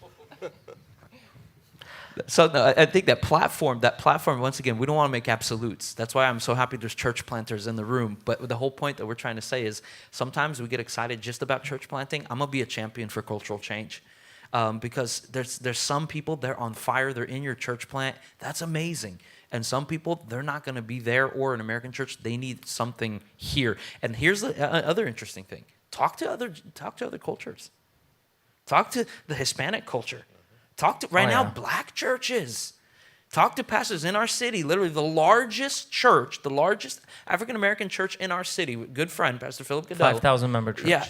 So no, I think that platform, once again, we don't want to make absolutes. That's why I'm so happy there's church planters in the room. But the whole point that we're trying to say is sometimes we get excited just about church planting. I'm going to be a champion for cultural change. Because there's some people, they're on fire, they're in your church plant. That's amazing. And some people, they're not going to be there or an American church. They need something here. And here's the other interesting thing. Talk to other cultures. Talk to the Hispanic culture. Talk to now black churches. Talk to pastors in our city. Literally the largest church, the largest African American church in our city. Good friend, Pastor Philip Goodell. 5,000 member church. Yeah,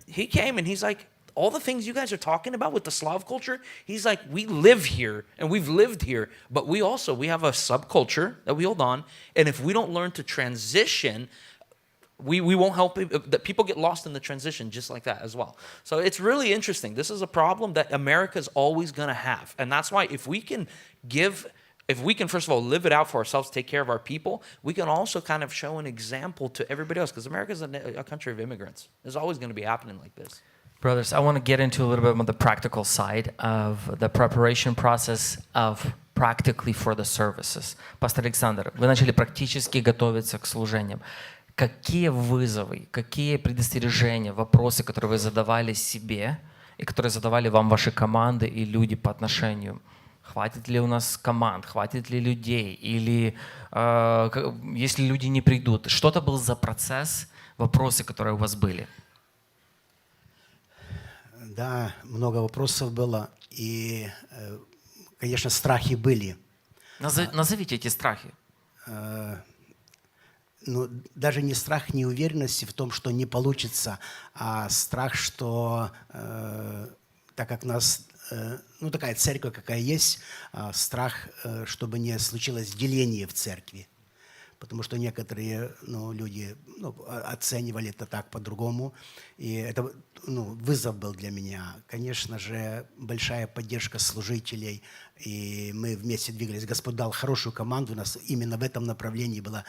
he came and he's like, all the things you guys are talking about with the Slav culture, he's like, we live here and we've lived here, but we have a subculture that we hold on, and if we don't learn to transition, we won't help that people get lost in the transition just like that as well. So it's really interesting. This is a problem that America's always going to have, and that's why if we can first of all live it out for ourselves, take care of our people, we can also kind of show an example to everybody else, because America's a country of immigrants. It's always going to be happening like this. Brothers, I want to get into a little bit more the practical side of the preparation process of practically for the services. Пастор Александр, вы начали практически готовиться к служениям. Какие вызовы, какие предостережения, вопросы, которые вы задавали себе и которые задавали вам ваши команды и люди по отношению? Хватит ли у нас команд, хватит ли людей, или если люди не придут? Что это был за процесс, вопросы, которые у вас были? Да, много вопросов было, и, конечно, страхи были. Назовите эти страхи. Ну, даже не страх неуверенности в том, что не получится, а страх, что так как нас, ну, такая церковь, какая есть, страх, чтобы не случилось деление в церкви. Потому что некоторые люди оценивали это так по-другому. И это вызов был для меня. Конечно же, большая поддержка служителей. И мы вместе двигались. Господь дал хорошую команду. У нас именно в этом направлении была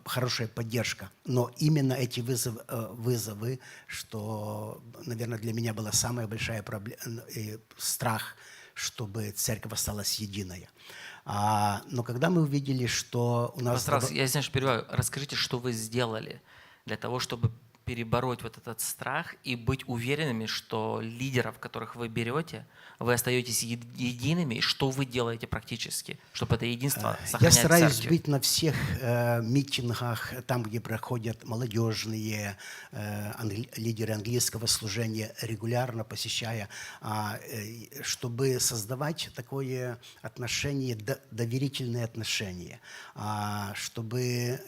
хорошая поддержка. Но именно эти вызовы, что, наверное, для меня была самая большая проблема, страх, чтобы церковь осталась единой. Но когда мы увидели, что у нас... Я, знаешь, перебиваю. Расскажите, что вы сделали для того, чтобы перебороть вот этот страх и быть уверенными, что лидеров, которых вы берете, вы остаетесь едиными, и что вы делаете практически, чтобы это единство сохранять. Я стараюсь церкви? быть на всех митингах, там, где проходят молодежные лидеры английского служения, регулярно посещая, чтобы создавать такое отношение, доверительные отношения, чтобы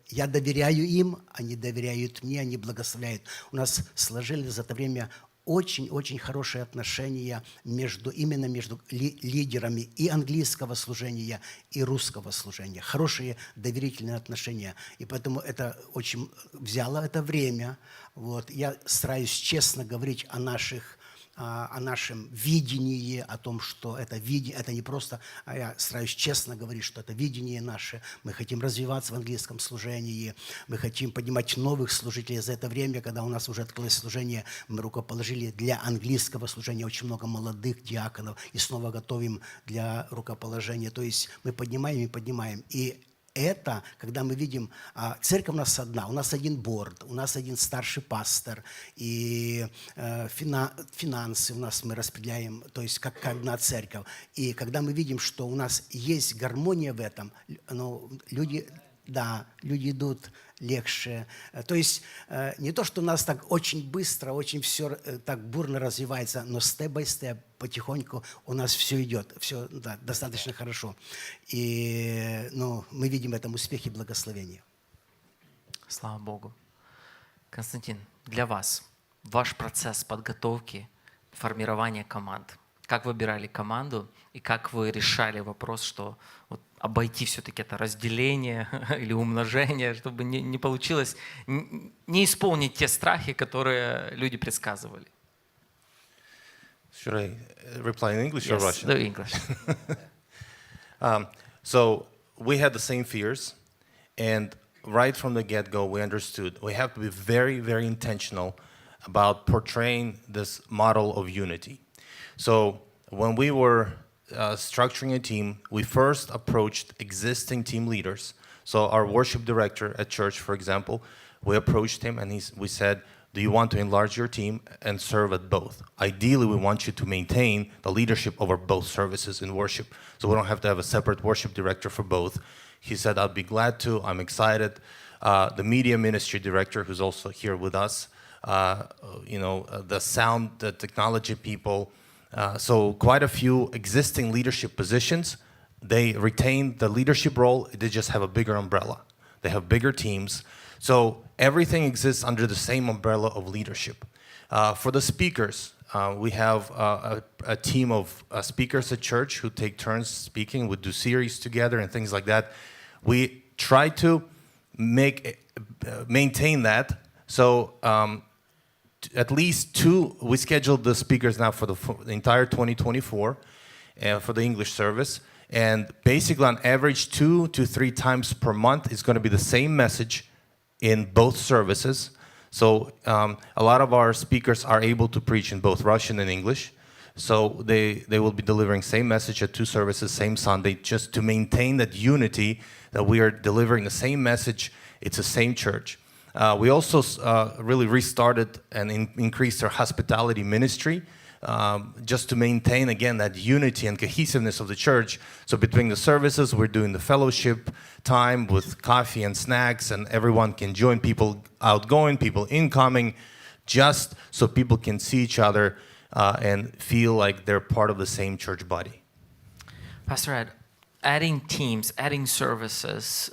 я доверяю им, они доверяют мне, они благословляют. У нас сложились за это время очень-очень хорошие отношения именно между лидерами и английского служения, и русского служения. Хорошие доверительные отношения. И поэтому это очень взяло это время. Вот. Я стараюсь честно говорить о нашем видении, о том, что это не просто, а я стараюсь честно говорить, что это видение наше. Мы хотим развиваться в английском служении, мы хотим поднимать новых служителей. За это время, когда у нас уже открылось служение, мы рукоположили для английского служения очень много молодых диаконов и снова готовим для рукоположения. То есть мы поднимаем и поднимаем. И это, когда мы видим, церковь у нас одна, у нас один борд, у нас один старший пастор, и финансы у нас мы распределяем, то есть как одна церковь. И когда мы видим, что у нас есть гармония в этом, люди идут легче. То есть не то, что у нас так очень быстро, очень все так бурно развивается, но степ-бай-степ, потихоньку у нас все идет, все достаточно хорошо. И мы видим в этом успехи и благословения. Слава Богу. Константин, для вас ваш процесс подготовки, формирования команд. Как выбирали команду и как вы решали вопрос, что обойти все-таки это разделение или умножение, чтобы не получилось, не исполнить те страхи, которые люди предсказывали? Should I reply in English or Russian? The English. So we had the same fears, and right from the get-go, we understood we have to be very, very intentional about portraying this model of unity. So when we were structuring a team, we first approached existing team leaders. So our worship director at church, for example, we approached him and we said, do you want to enlarge your team and serve at both? Ideally, we want you to maintain the leadership over both services in worship. So we don't have to have a separate worship director for both. He said, I'd be glad to, I'm excited. The media ministry director, who's also here with us, the sound, the technology people. So quite a few existing leadership positions, they retain the leadership role, they just have a bigger umbrella. They have bigger teams. So everything exists under the same umbrella of leadership. For the speakers, we have a team of speakers at church who take turns speaking. We do series together and things like that. We try to maintain that. So at least two, we scheduled the speakers now for the entire 2024 for the English service. And basically on average 2 to 3 times per month is going to be the same message in both services. So a lot of our speakers are able to preach in both Russian and English. So they will be delivering same message at 2 services, same Sunday, just to maintain that unity that we are delivering the same message. It's the same church. We also really restarted and increased our hospitality ministry just to maintain, again, that unity and cohesiveness of the church. So between the services, we're doing the fellowship time with coffee and snacks, and everyone can join, people outgoing, people incoming, just so people can see each other and feel like they're part of the same church body. Pastor Ed, adding teams, adding services,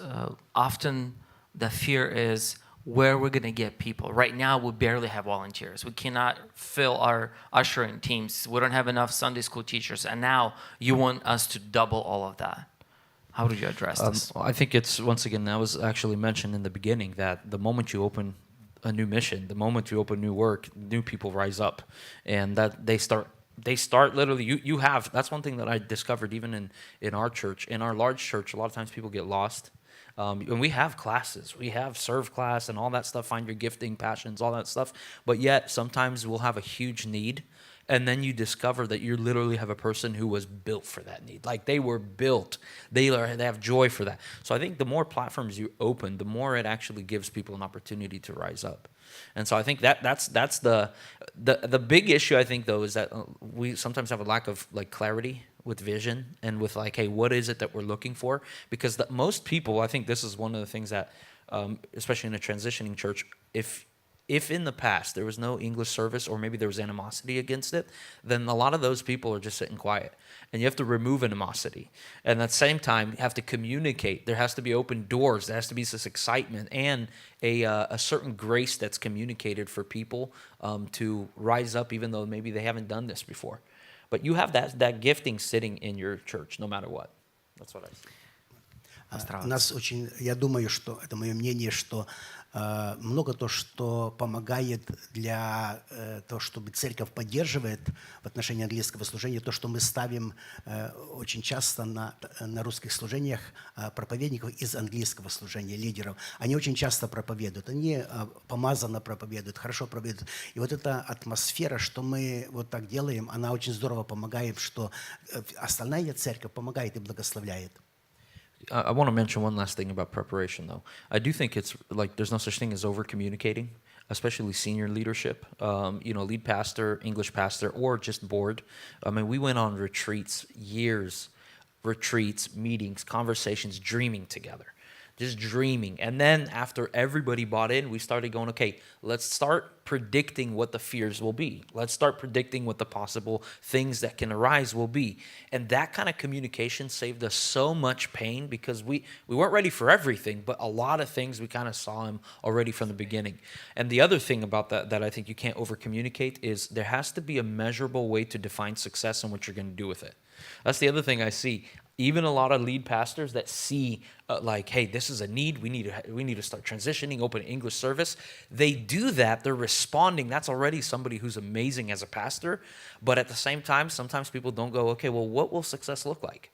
often the fear is where we're going to get people. Right now, we barely have volunteers. We cannot fill our ushering teams. We don't have enough Sunday school teachers. And now you want us to double all of that. How do you address this? I think it's, once again, that was actually mentioned in the beginning, that the moment you open a new mission, the moment you open new work, new people rise up. And that they start literally, you have, that's one thing that I discovered even in our church. In our large church, a lot of times people get lost. And we have classes, we have serve class and all that stuff, find your gifting, passions, all that stuff. But yet sometimes we'll have a huge need, and then you discover that you literally have a person who was built for that need. Like they were built, they have joy for that. So I think the more platforms you open, the more it actually gives people an opportunity to rise up. And so I think that's the big issue, I think, though, is that we sometimes have a lack of like clarity with vision and with like, hey, what is it that we're looking for? Because most people, I think this is one of the things that, especially in a transitioning church, if in the past there was no English service, or maybe there was animosity against it, then a lot of those people are just sitting quiet. And you have to remove animosity. And at the same time, you have to communicate. There has to be open doors. There has to be this excitement and a certain grace that's communicated for people to rise up, even though maybe they haven't done this before. But you have that gifting sitting in your church, no matter what. That's what I see. У нас очень, я думаю, что, это мое мнение, что много то, что помогает для того, чтобы церковь поддерживает в отношении английского служения, то, что мы ставим очень часто на русских служениях проповедников из английского служения, лидеров. Они очень часто проповедуют, они помазанно проповедуют, хорошо проповедуют. И вот эта атмосфера, что мы вот так делаем, она очень здорово помогает, что остальная церковь помогает и благословляет. I want to mention one last thing about preparation, though. I do think it's like there's no such thing as over-communicating, especially senior leadership, lead pastor, English pastor, or just board. I mean, we went on retreats, meetings, conversations, dreaming together. Just dreaming. And then after everybody bought in, we started going, okay, let's start predicting what the fears will be. Let's start predicting what the possible things that can arise will be. And that kind of communication saved us so much pain, because we weren't ready for everything, but a lot of things we kind of saw them already from the beginning. And the other thing about that I think you can't over communicate is there has to be a measurable way to define success and what you're going to do with it. That's the other thing I see. Even a lot of lead pastors that see like, hey, this is a need. We need to start transitioning, open an English service. They do that. They're responding. That's already somebody who's amazing as a pastor. But at the same time, sometimes people don't go, okay, well, what will success look like?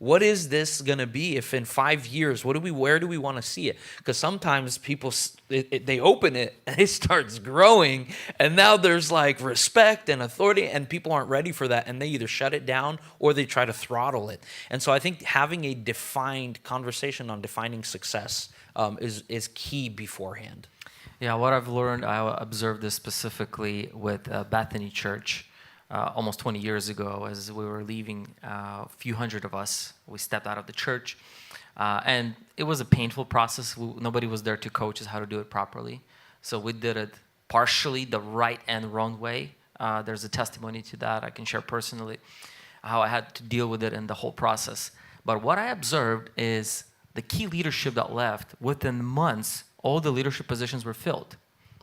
what is this going to be if in 5 years, where do we want to see it? Because sometimes people, they open it and it starts growing, and now there's like respect and authority, and people aren't ready for that, and they either shut it down or they try to throttle it. And so I think having a defined conversation on defining success is key beforehand. Yeah, what I've learned, I observed this specifically with Bethany Church almost 20 years ago. As we were leaving, a few hundred of us, we stepped out of the church. And it was a painful process. Nobody was there to coach us how to do it properly. So we did it partially the right and wrong way. There's a testimony to that I can share personally, how I had to deal with it in the whole process. But what I observed is the key leadership that left, within months, all the leadership positions were filled.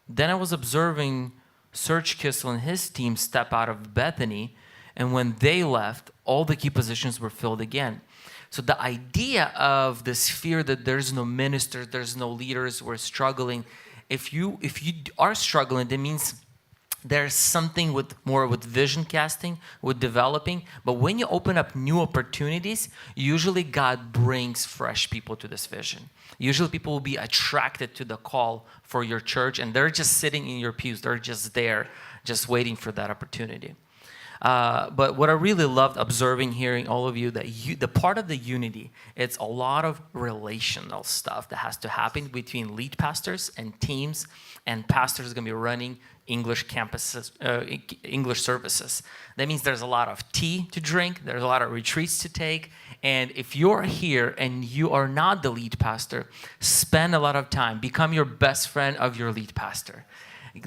Then I was observing Serge Kissel and his team step out of Bethany, and when they left, all the key positions were filled again. So the idea of this fear that there's no ministers, there's no leaders, we're struggling. If you are struggling, that means there's something with vision casting, with developing. But when you open up new opportunities, usually God brings fresh people to this vision. Usually people will be attracted to the call for your church, and they're just sitting in your pews. They're just there, just waiting for that opportunity. But what I really loved observing, hearing all of you, that the part of the unity, it's a lot of relational stuff that has to happen between lead pastors and teams, and pastors are going to be running English campuses, English services. That means there's a lot of tea to drink, there's a lot of retreats to take, and if you're here and you are not the lead pastor, spend a lot of time, become your best friend of your lead pastor.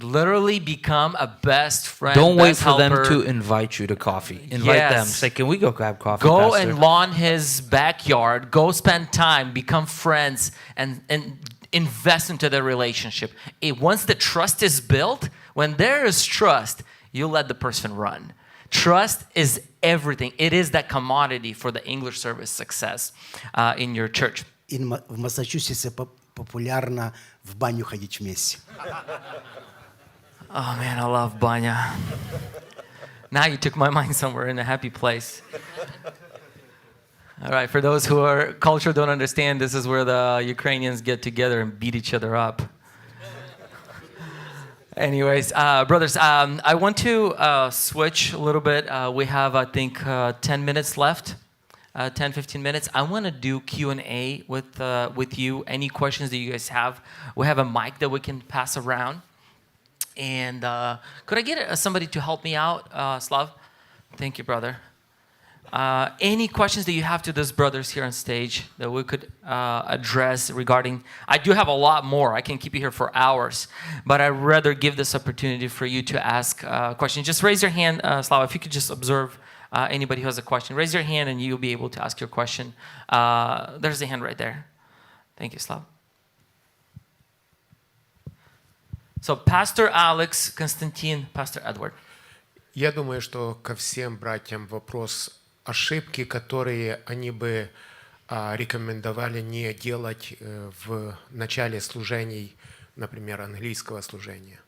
Literally become a best friend. Don't wait best for them helper. to invite you to coffee. Invite them. Yes. Say, can we go grab coffee, Go Pastor? and lawn his backyard. Go spend time, become friends, and invest into the relationship. Once the trust is built, when there is trust, you let the person run. Trust is everything. It is that commodity for the English service success in your church. В Массачусетсе популярно в баню ходить вместе. Oh man, I love banya. Now you took my mind somewhere in a happy place. All right, for those who are culture don't understand, this is where the Ukrainians get together and beat each other up. Anyways, brothers, I want to switch a little bit. We have, I think, 10 minutes left, 10, 15 minutes. I want to do Q&A with you. Any questions that you guys have? We have a mic that we can pass around. And could I get somebody to help me out, Slav? Thank you, brother. Any questions that you have to those brothers here on stage that we could address regarding? I do have a lot more. I can keep you here for hours, but I'd rather give this opportunity for you to ask questions. Just raise your hand, Slav. If you could just observe anybody who has a question. Raise your hand and you'll be able to ask your question. There's a hand right there. Thank you, Slav. So Pastor Alex, Konstantin, Pastor Edward. Я думаю, что ко всем братьям вопрос ошибки, которые они бы рекомендовали не делать в начале служений, например, английского служения.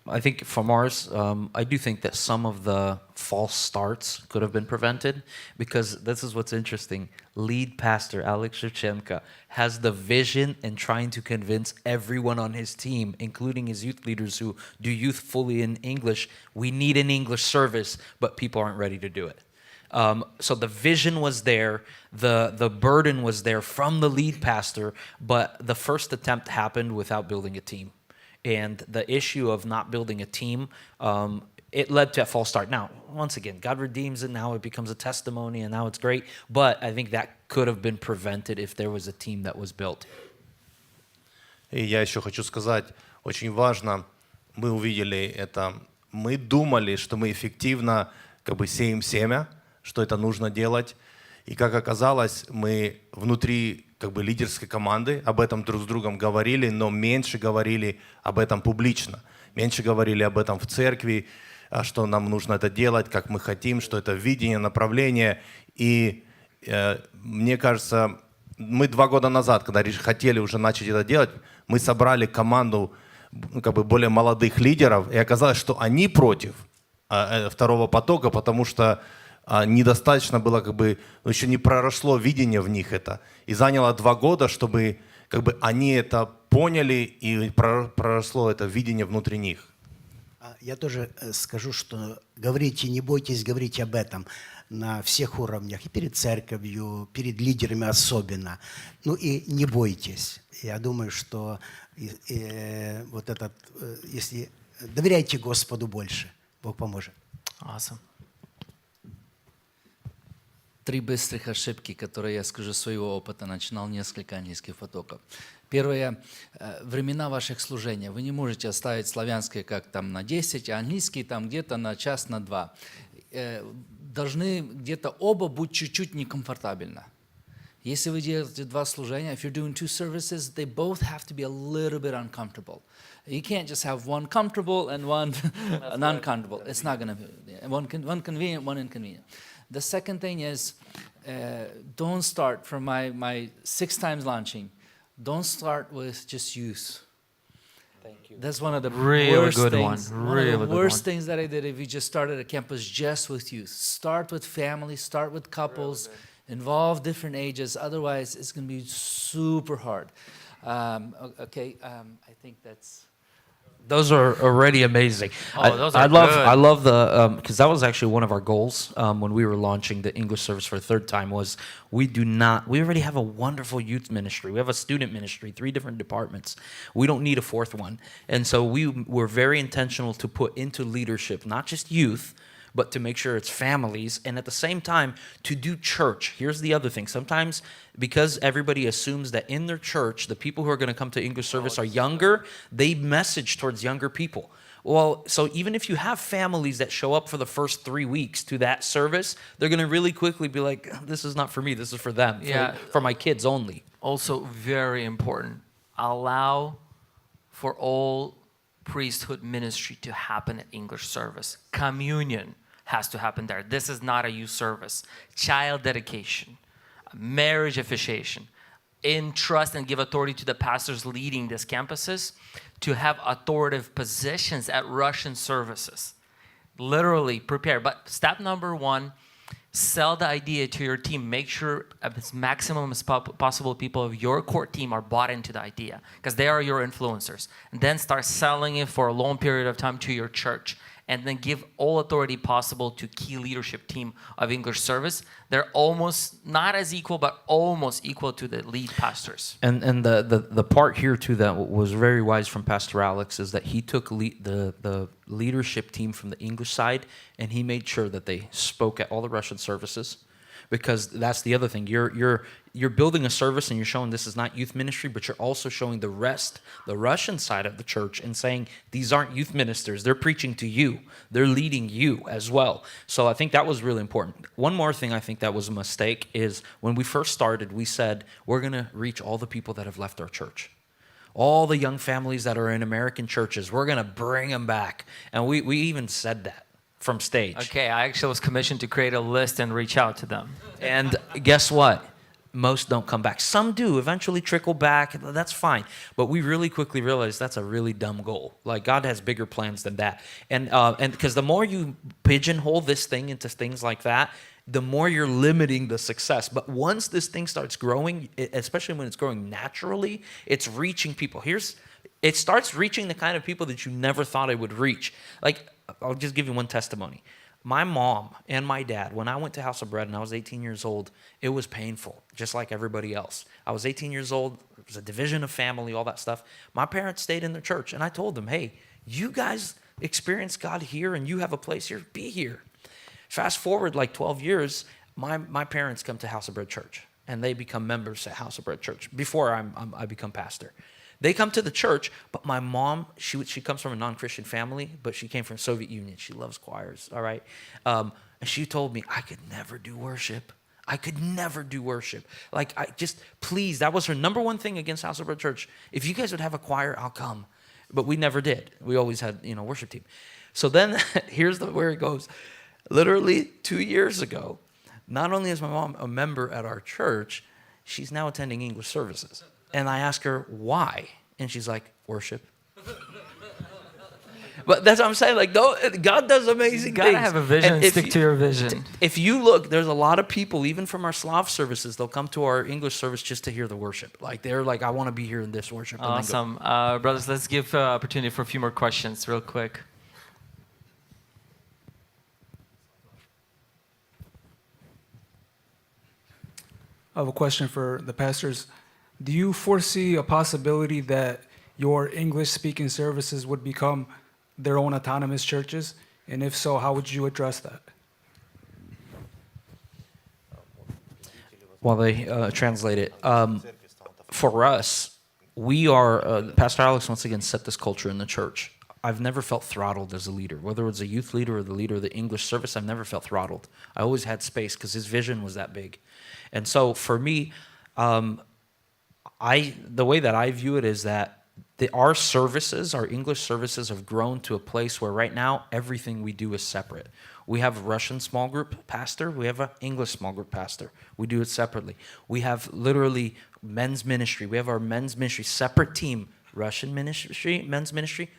I think from ours, I do think that some of the false starts could have been prevented, because this is what's interesting. Lead pastor Alex Shevchenko has the vision and trying to convince everyone on his team, including his youth leaders who do youth fully in English, we need an English service, but people aren't ready to do it. So the vision was there, the burden was there from the lead pastor, but the first attempt happened without building a team. And the issue of not building a team, it led to a false start. Now, once again, God redeems it. Now it becomes a testimony, and now it's great. But I think that could have been prevented if there was a team that was built. И я еще хочу сказать, очень важно, мы увидели это, мы думали, что мы эффективно сеем семя, что это нужно делать. И как оказалось, мы внутри лидерской команды об этом друг с другом говорили, но меньше говорили об этом публично. Меньше говорили об этом в церкви, что нам нужно это делать, как мы хотим, что это видение, направление. И мне кажется, мы 2 года назад, когда хотели уже начать это делать, мы собрали команду более молодых лидеров, и оказалось, что они против. второго потока, потому что недостаточно было, как бы, еще не проросло видение в них это. И заняло 2 года, чтобы как бы они это поняли и проросло это видение внутри них. Я тоже скажу, что говорите, не бойтесь говорить об этом на всех уровнях, и перед церковью, перед лидерами особенно. Ну и не бойтесь. Я думаю, что вот этот, если доверяйте Господу больше, Бог поможет. Awesome. 3 быстрых ошибки, которые я скажу своего опыта. Начинал несколько английских потоков. Первое. Времена ваших служений. Вы не можете оставить славянское как там на 10, а английский там где-то на час, на 2. Должны где-то оба быть чуть-чуть некомфортабельно. Если вы делаете 2 служения, if you're doing 2 services, they both have to be a little bit uncomfortable. You can't just have one comfortable and one uncomfortable. It's not going to be one convenient, one inconvenient. The second thing is, don't start from my 6 times launching. Don't start with just youth. Thank you. That's one of the Really worst good things. one. One Really of the good worst one. things that I did if you just started a campus just with youth. Start with families, start with couples, involve different ages. Otherwise, it's going to be super hard. I think that's... Those are already amazing. Oh, those are I love, good. I love the because that was actually one of our goals when we were launching the English service for the 3rd time. Was we already have a wonderful youth ministry. We have a student ministry, 3 different departments. We don't need a 4th one, and so we were very intentional to put into leadership not just youth, but to make sure it's families, and at the same time to do church. Here's the other thing. Sometimes, because everybody assumes that in their church, the people who are going to come to English service are younger, they message towards younger people. Well, so even if you have families that show up for the first 3 weeks to that service, they're going to really quickly be like, this is not for me, this is for them, Yeah. for my kids only. Also very important. Allow for all priesthood ministry to happen at English service. Communion has to happen there. This is not a youth service. Child dedication, marriage officiation, entrust and give authority to the pastors leading these campuses to have authoritative positions at Russian services. Literally prepare. But step number 1, sell the idea to your team. Make sure as maximum as possible people of your core team are bought into the idea because they are your influencers. And then start selling it for a long period of time to your church. And then give all authority possible to key leadership team of English service. They're almost not as equal, but almost equal to the lead pastors. And the part here too that was very wise from Pastor Alex is that he took the leadership team from the English side and he made sure that they spoke at all the Russian services, because that's the other thing. You're building a service and you're showing this is not youth ministry, but you're also showing the Russian side of the church and saying these aren't youth ministers. They're preaching to you. They're leading you as well. So I think that was really important. One more thing I think that was a mistake is when we first started, we said we're going to reach all the people that have left our church. All the young families that are in American churches, we're going to bring them back. And we even said that from stage. Okay, I actually was commissioned to create a list and reach out to them. And guess what? Most don't come back. Some do eventually trickle back. That's fine. But we really quickly realized that's a really dumb goal. Like God has bigger plans than that. And because the more you pigeonhole this thing into things like that, the more you're limiting the success. But once this thing starts growing, especially when it's growing naturally, it's reaching people. It starts reaching the kind of people that you never thought it would reach. Like, I'll just give you one testimony. My mom and my dad, when I went to House of Bread and I was 18 years old, it was painful, just like everybody else. I was 18 years old. It was a division of family, all that stuff. My parents stayed in their church, and I told them, hey, you guys experience God here and you have a place here, be here. Fast forward like 12 years, my parents come to House of Bread Church, and they become members at House of Bread Church before I become pastor. They come to the church, but my mom, she comes from a non-Christian family, but she came from Soviet Union. She loves choirs, all right? And she told me, I could never do worship. I could never do worship. Like, please, that was her number one thing against House of Bread Church. If you guys would have a choir, I'll come. But we never did. We always had, worship team. So then, here's where it goes. Literally 2 years ago, not only is my mom a member at our church, she's now attending English services. And I ask her, why? And she's like, worship. But that's what I'm saying. Like, no, God does amazing You gotta things. have a vision and if stick you- to your vision. If you look, there's a lot of people, even from our Slav services, they'll come to our English service just to hear the worship. Like, they're like, I want to be here in this worship. And they go, Awesome. Brothers, let's give opportunity for a few more questions real quick. I have a question for the pastors. Do you foresee a possibility that your English-speaking services would become their own autonomous churches? And if so, how would you address that? while they translate it. For us, we are, Pastor Alex once again set this culture in the church. I've never felt throttled as a leader, whether it's a youth leader or the leader of the English service. I've never felt throttled. I always had space because his vision was that big. And so for me, the way that I view it is that our services, our English services, have grown to a place where right now everything we do is separate. We have a Russian small group pastor. We have an English small group pastor. We do it separately. We have literally men's ministry. We have our men's ministry, separate team, Russian ministry, men's ministry,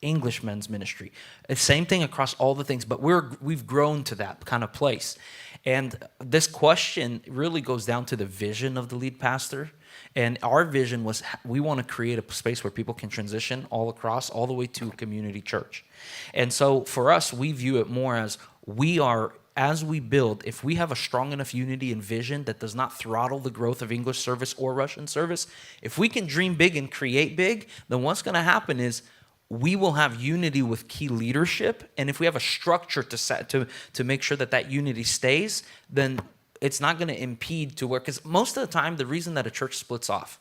English men's ministry. It's same thing across all the things, but we've grown to that kind of place. And this question really goes down to the vision of the lead pastor. And our vision was we want to create a space where people can transition all across, all the way to a community church. And so for us, we view it more as we are, as we build, if we have a strong enough unity and vision that does not throttle the growth of English service or Russian service, if we can dream big and create big, then what's going to happen is we will have unity with key leadership. And if we have a structure to make sure that that unity stays, then it's not going to impede to work. Because most of the time, the reason that a church splits off,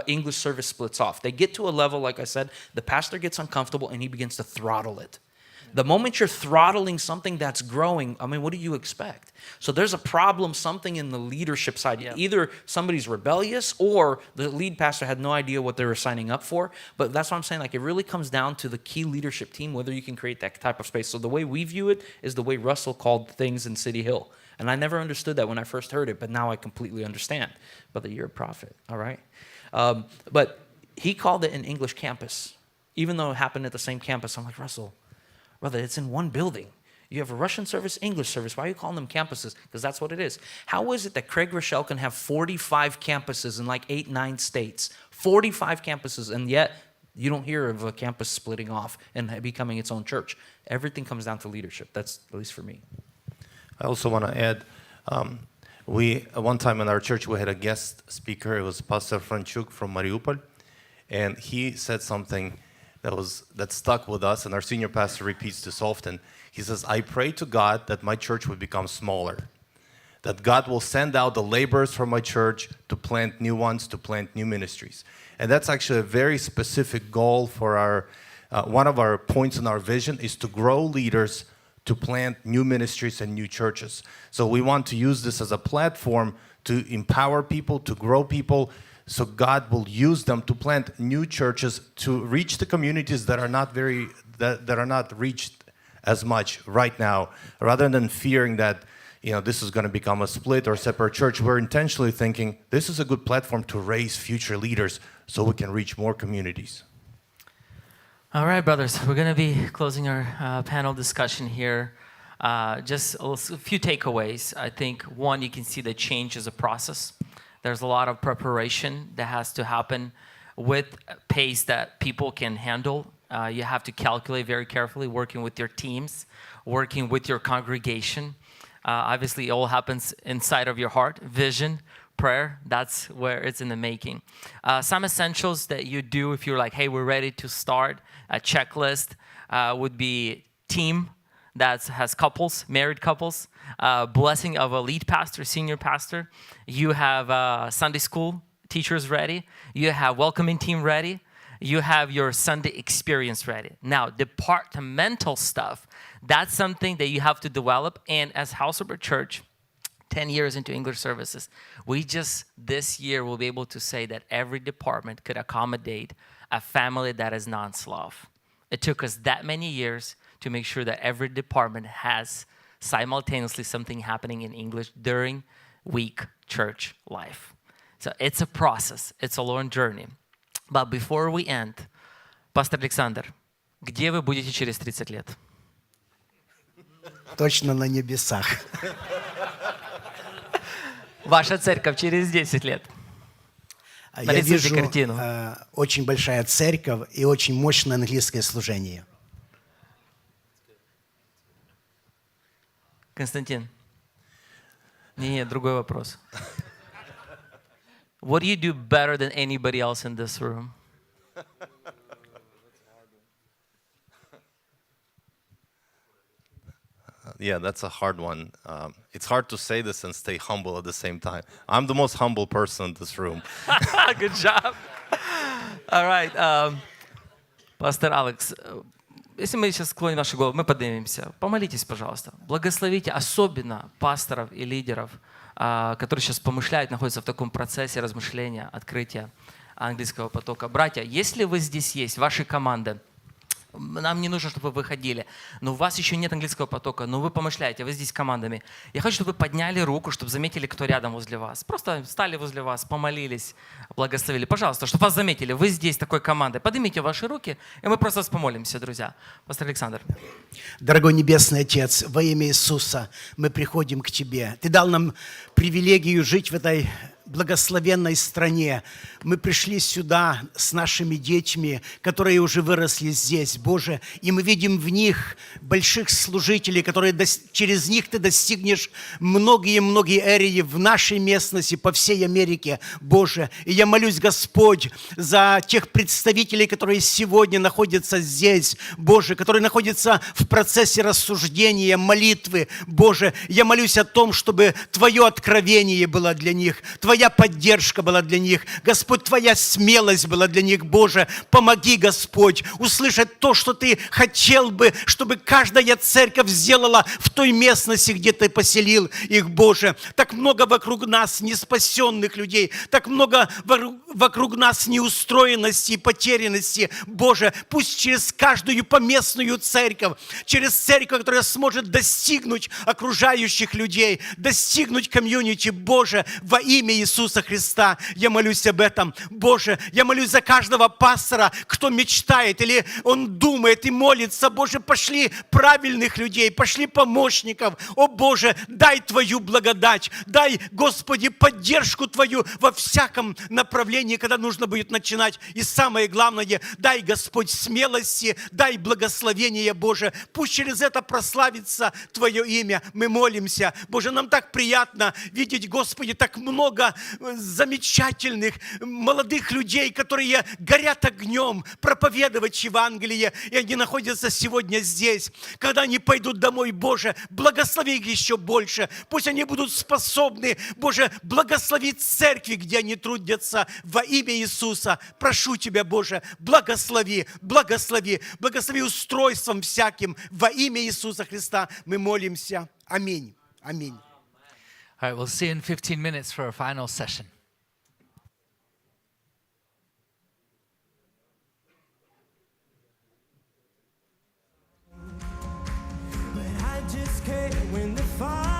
English service splits off, they get to a level, like I said, the pastor gets uncomfortable and he begins to throttle it. The moment you're throttling something that's growing, I mean, what do you expect? So there's a problem, something in the leadership side. Yeah. Either somebody's rebellious or the lead pastor had no idea what they were signing up for. But that's what I'm saying. Like, it really comes down to the key leadership team, whether you can create that type of space. So the way we view it is the way Russell called things in City Hill. And I never understood that when I first heard it, but now I completely understand. Brother, you're a prophet, all right? But he called it an English campus, even though it happened at the same campus. I'm like, Russell, brother, it's in one building. You have a Russian service, English service. Why are you calling them campuses? Because that's what it is. How is it that Craig Rochelle can have 45 campuses in like 8, 9 states? 45 campuses, and yet you don't hear of a campus splitting off and becoming its own church. Everything comes down to leadership. That's at least for me. I also want to add, we one time in our church we had a guest speaker. It was Pastor Franchuk from Mariupol, and he said something that stuck with us. And our senior pastor repeats this often. He says, "I pray to God that my church would become smaller, that God will send out the laborers from my church to plant new ones, to plant new ministries." And that's actually a very specific goal for our. One of our points in our vision is to grow leaders, to plant new ministries and new churches. So we want to use this as a platform to empower people, to grow people, so God will use them to plant new churches to reach the communities that are not that are not reached as much right now. Rather than fearing that, you know, this is going to become a split or separate church, we're intentionally thinking this is a good platform to raise future leaders so we can reach more communities. All right, brothers, we're going to be closing our panel discussion here. Just a few takeaways. I think, one, you can see that change is a process. There's a lot of preparation that has to happen with pace that people can handle. You have to calculate very carefully, working with your teams, working with your congregation. Obviously, it all happens inside of your heart, vision, prayer. That's where it's in the making. Some essentials that you do if you're like, hey, we're ready to start, a checklist would be team that has couples, married couples, blessing of a lead pastor, senior pastor. You have Sunday school teachers ready. You have welcoming team ready. You have your Sunday experience ready. Now, departmental stuff, that's something that you have to develop. And as House of a Church, 10 years into English services, we just this year will be able to say that every department could accommodate a family that is non-Slav. It took us that many years to make sure that every department has simultaneously something happening in English during week church life. So it's a process. It's a long journey. But before we end, Pastor Alexander, Где вы будете через 30 лет? Точно на небесах. Ваша церковь через 10 лет. Я Нарисуйте вижу картину. очень большая церковь и очень мощное английское служение. Константин. Нет, другой вопрос. What do you do better than anybody else in this room? Yeah, that's a hard one. It's hard to say this and stay humble at the same time. I'm the most humble person in this room. Good job. All right. Пастор Алекс, если мы сейчас склоним наши головы, мы поднимемся. Помолитесь, пожалуйста. Благословите особенно пасторов и лидеров, которые сейчас помышляют, находятся в таком процессе размышления, открытия английского потока. Братья, если вы здесь есть, ваши команды, нам не нужно, чтобы вы выходили, но у вас еще нет английского потока, но вы помышляете, вы здесь командами. Я хочу, чтобы вы подняли руку, чтобы заметили, кто рядом возле вас. Просто встали возле вас, помолились, благословили. Пожалуйста, чтобы вас заметили, вы здесь такой командой. Поднимите ваши руки, и мы просто вас помолимся, друзья. Пастор Александр. Дорогой Небесный Отец, во имя Иисуса мы приходим к Тебе. Ты дал нам привилегию жить в этой благословенной стране. Мы пришли сюда с нашими детьми, которые уже выросли здесь, Боже, и мы видим в них больших служителей, которые через них Ты достигнешь многие-многие эрии в нашей местности, по всей Америке, Боже. И я молюсь, Господь, за тех представителей, которые сегодня находятся здесь, Боже, которые находятся в процессе рассуждения, молитвы, Боже. Я молюсь о том, чтобы Твое откровение было для них, Твоя поддержка была для них, Господь, Твоя смелость была для них, Боже. Помоги, Господь, услышать то, что Ты хотел бы, чтобы каждая церковь сделала в той местности, где Ты поселил их, Боже. Так много вокруг нас неспасенных людей, так много вокруг нас неустроенности и потерянности, Боже. Пусть через каждую поместную церковь, через церковь, которая сможет достигнуть окружающих людей, достигнуть комьюнити, Боже, во имя Иисуса Христа. Я молюсь об этом, Боже. Я молюсь за каждого пастора, кто мечтает или он думает и молится. Боже, пошли правильных людей, пошли помощников. О, Боже, дай Твою благодать, дай, Господи, поддержку Твою во всяком направлении, когда нужно будет начинать. И самое главное, дай, Господь, смелости, дай благословения, Боже. Пусть через это прославится Твое имя. Мы молимся. Боже, нам так приятно видеть, Господи, так много замечательных молодых людей, которые горят огнем проповедовать Евангелие, и они находятся сегодня здесь. Когда они пойдут домой, Боже, благослови их еще больше. Пусть они будут способны, Боже, благословить церкви, где они трудятся во имя Иисуса. Прошу Тебя, Боже, благослови, благослови, благослови устройством всяким во имя Иисуса Христа. Мы молимся. Аминь. Аминь. All right, we'll see you in 15 minutes for our final session. But I just can't win the fight.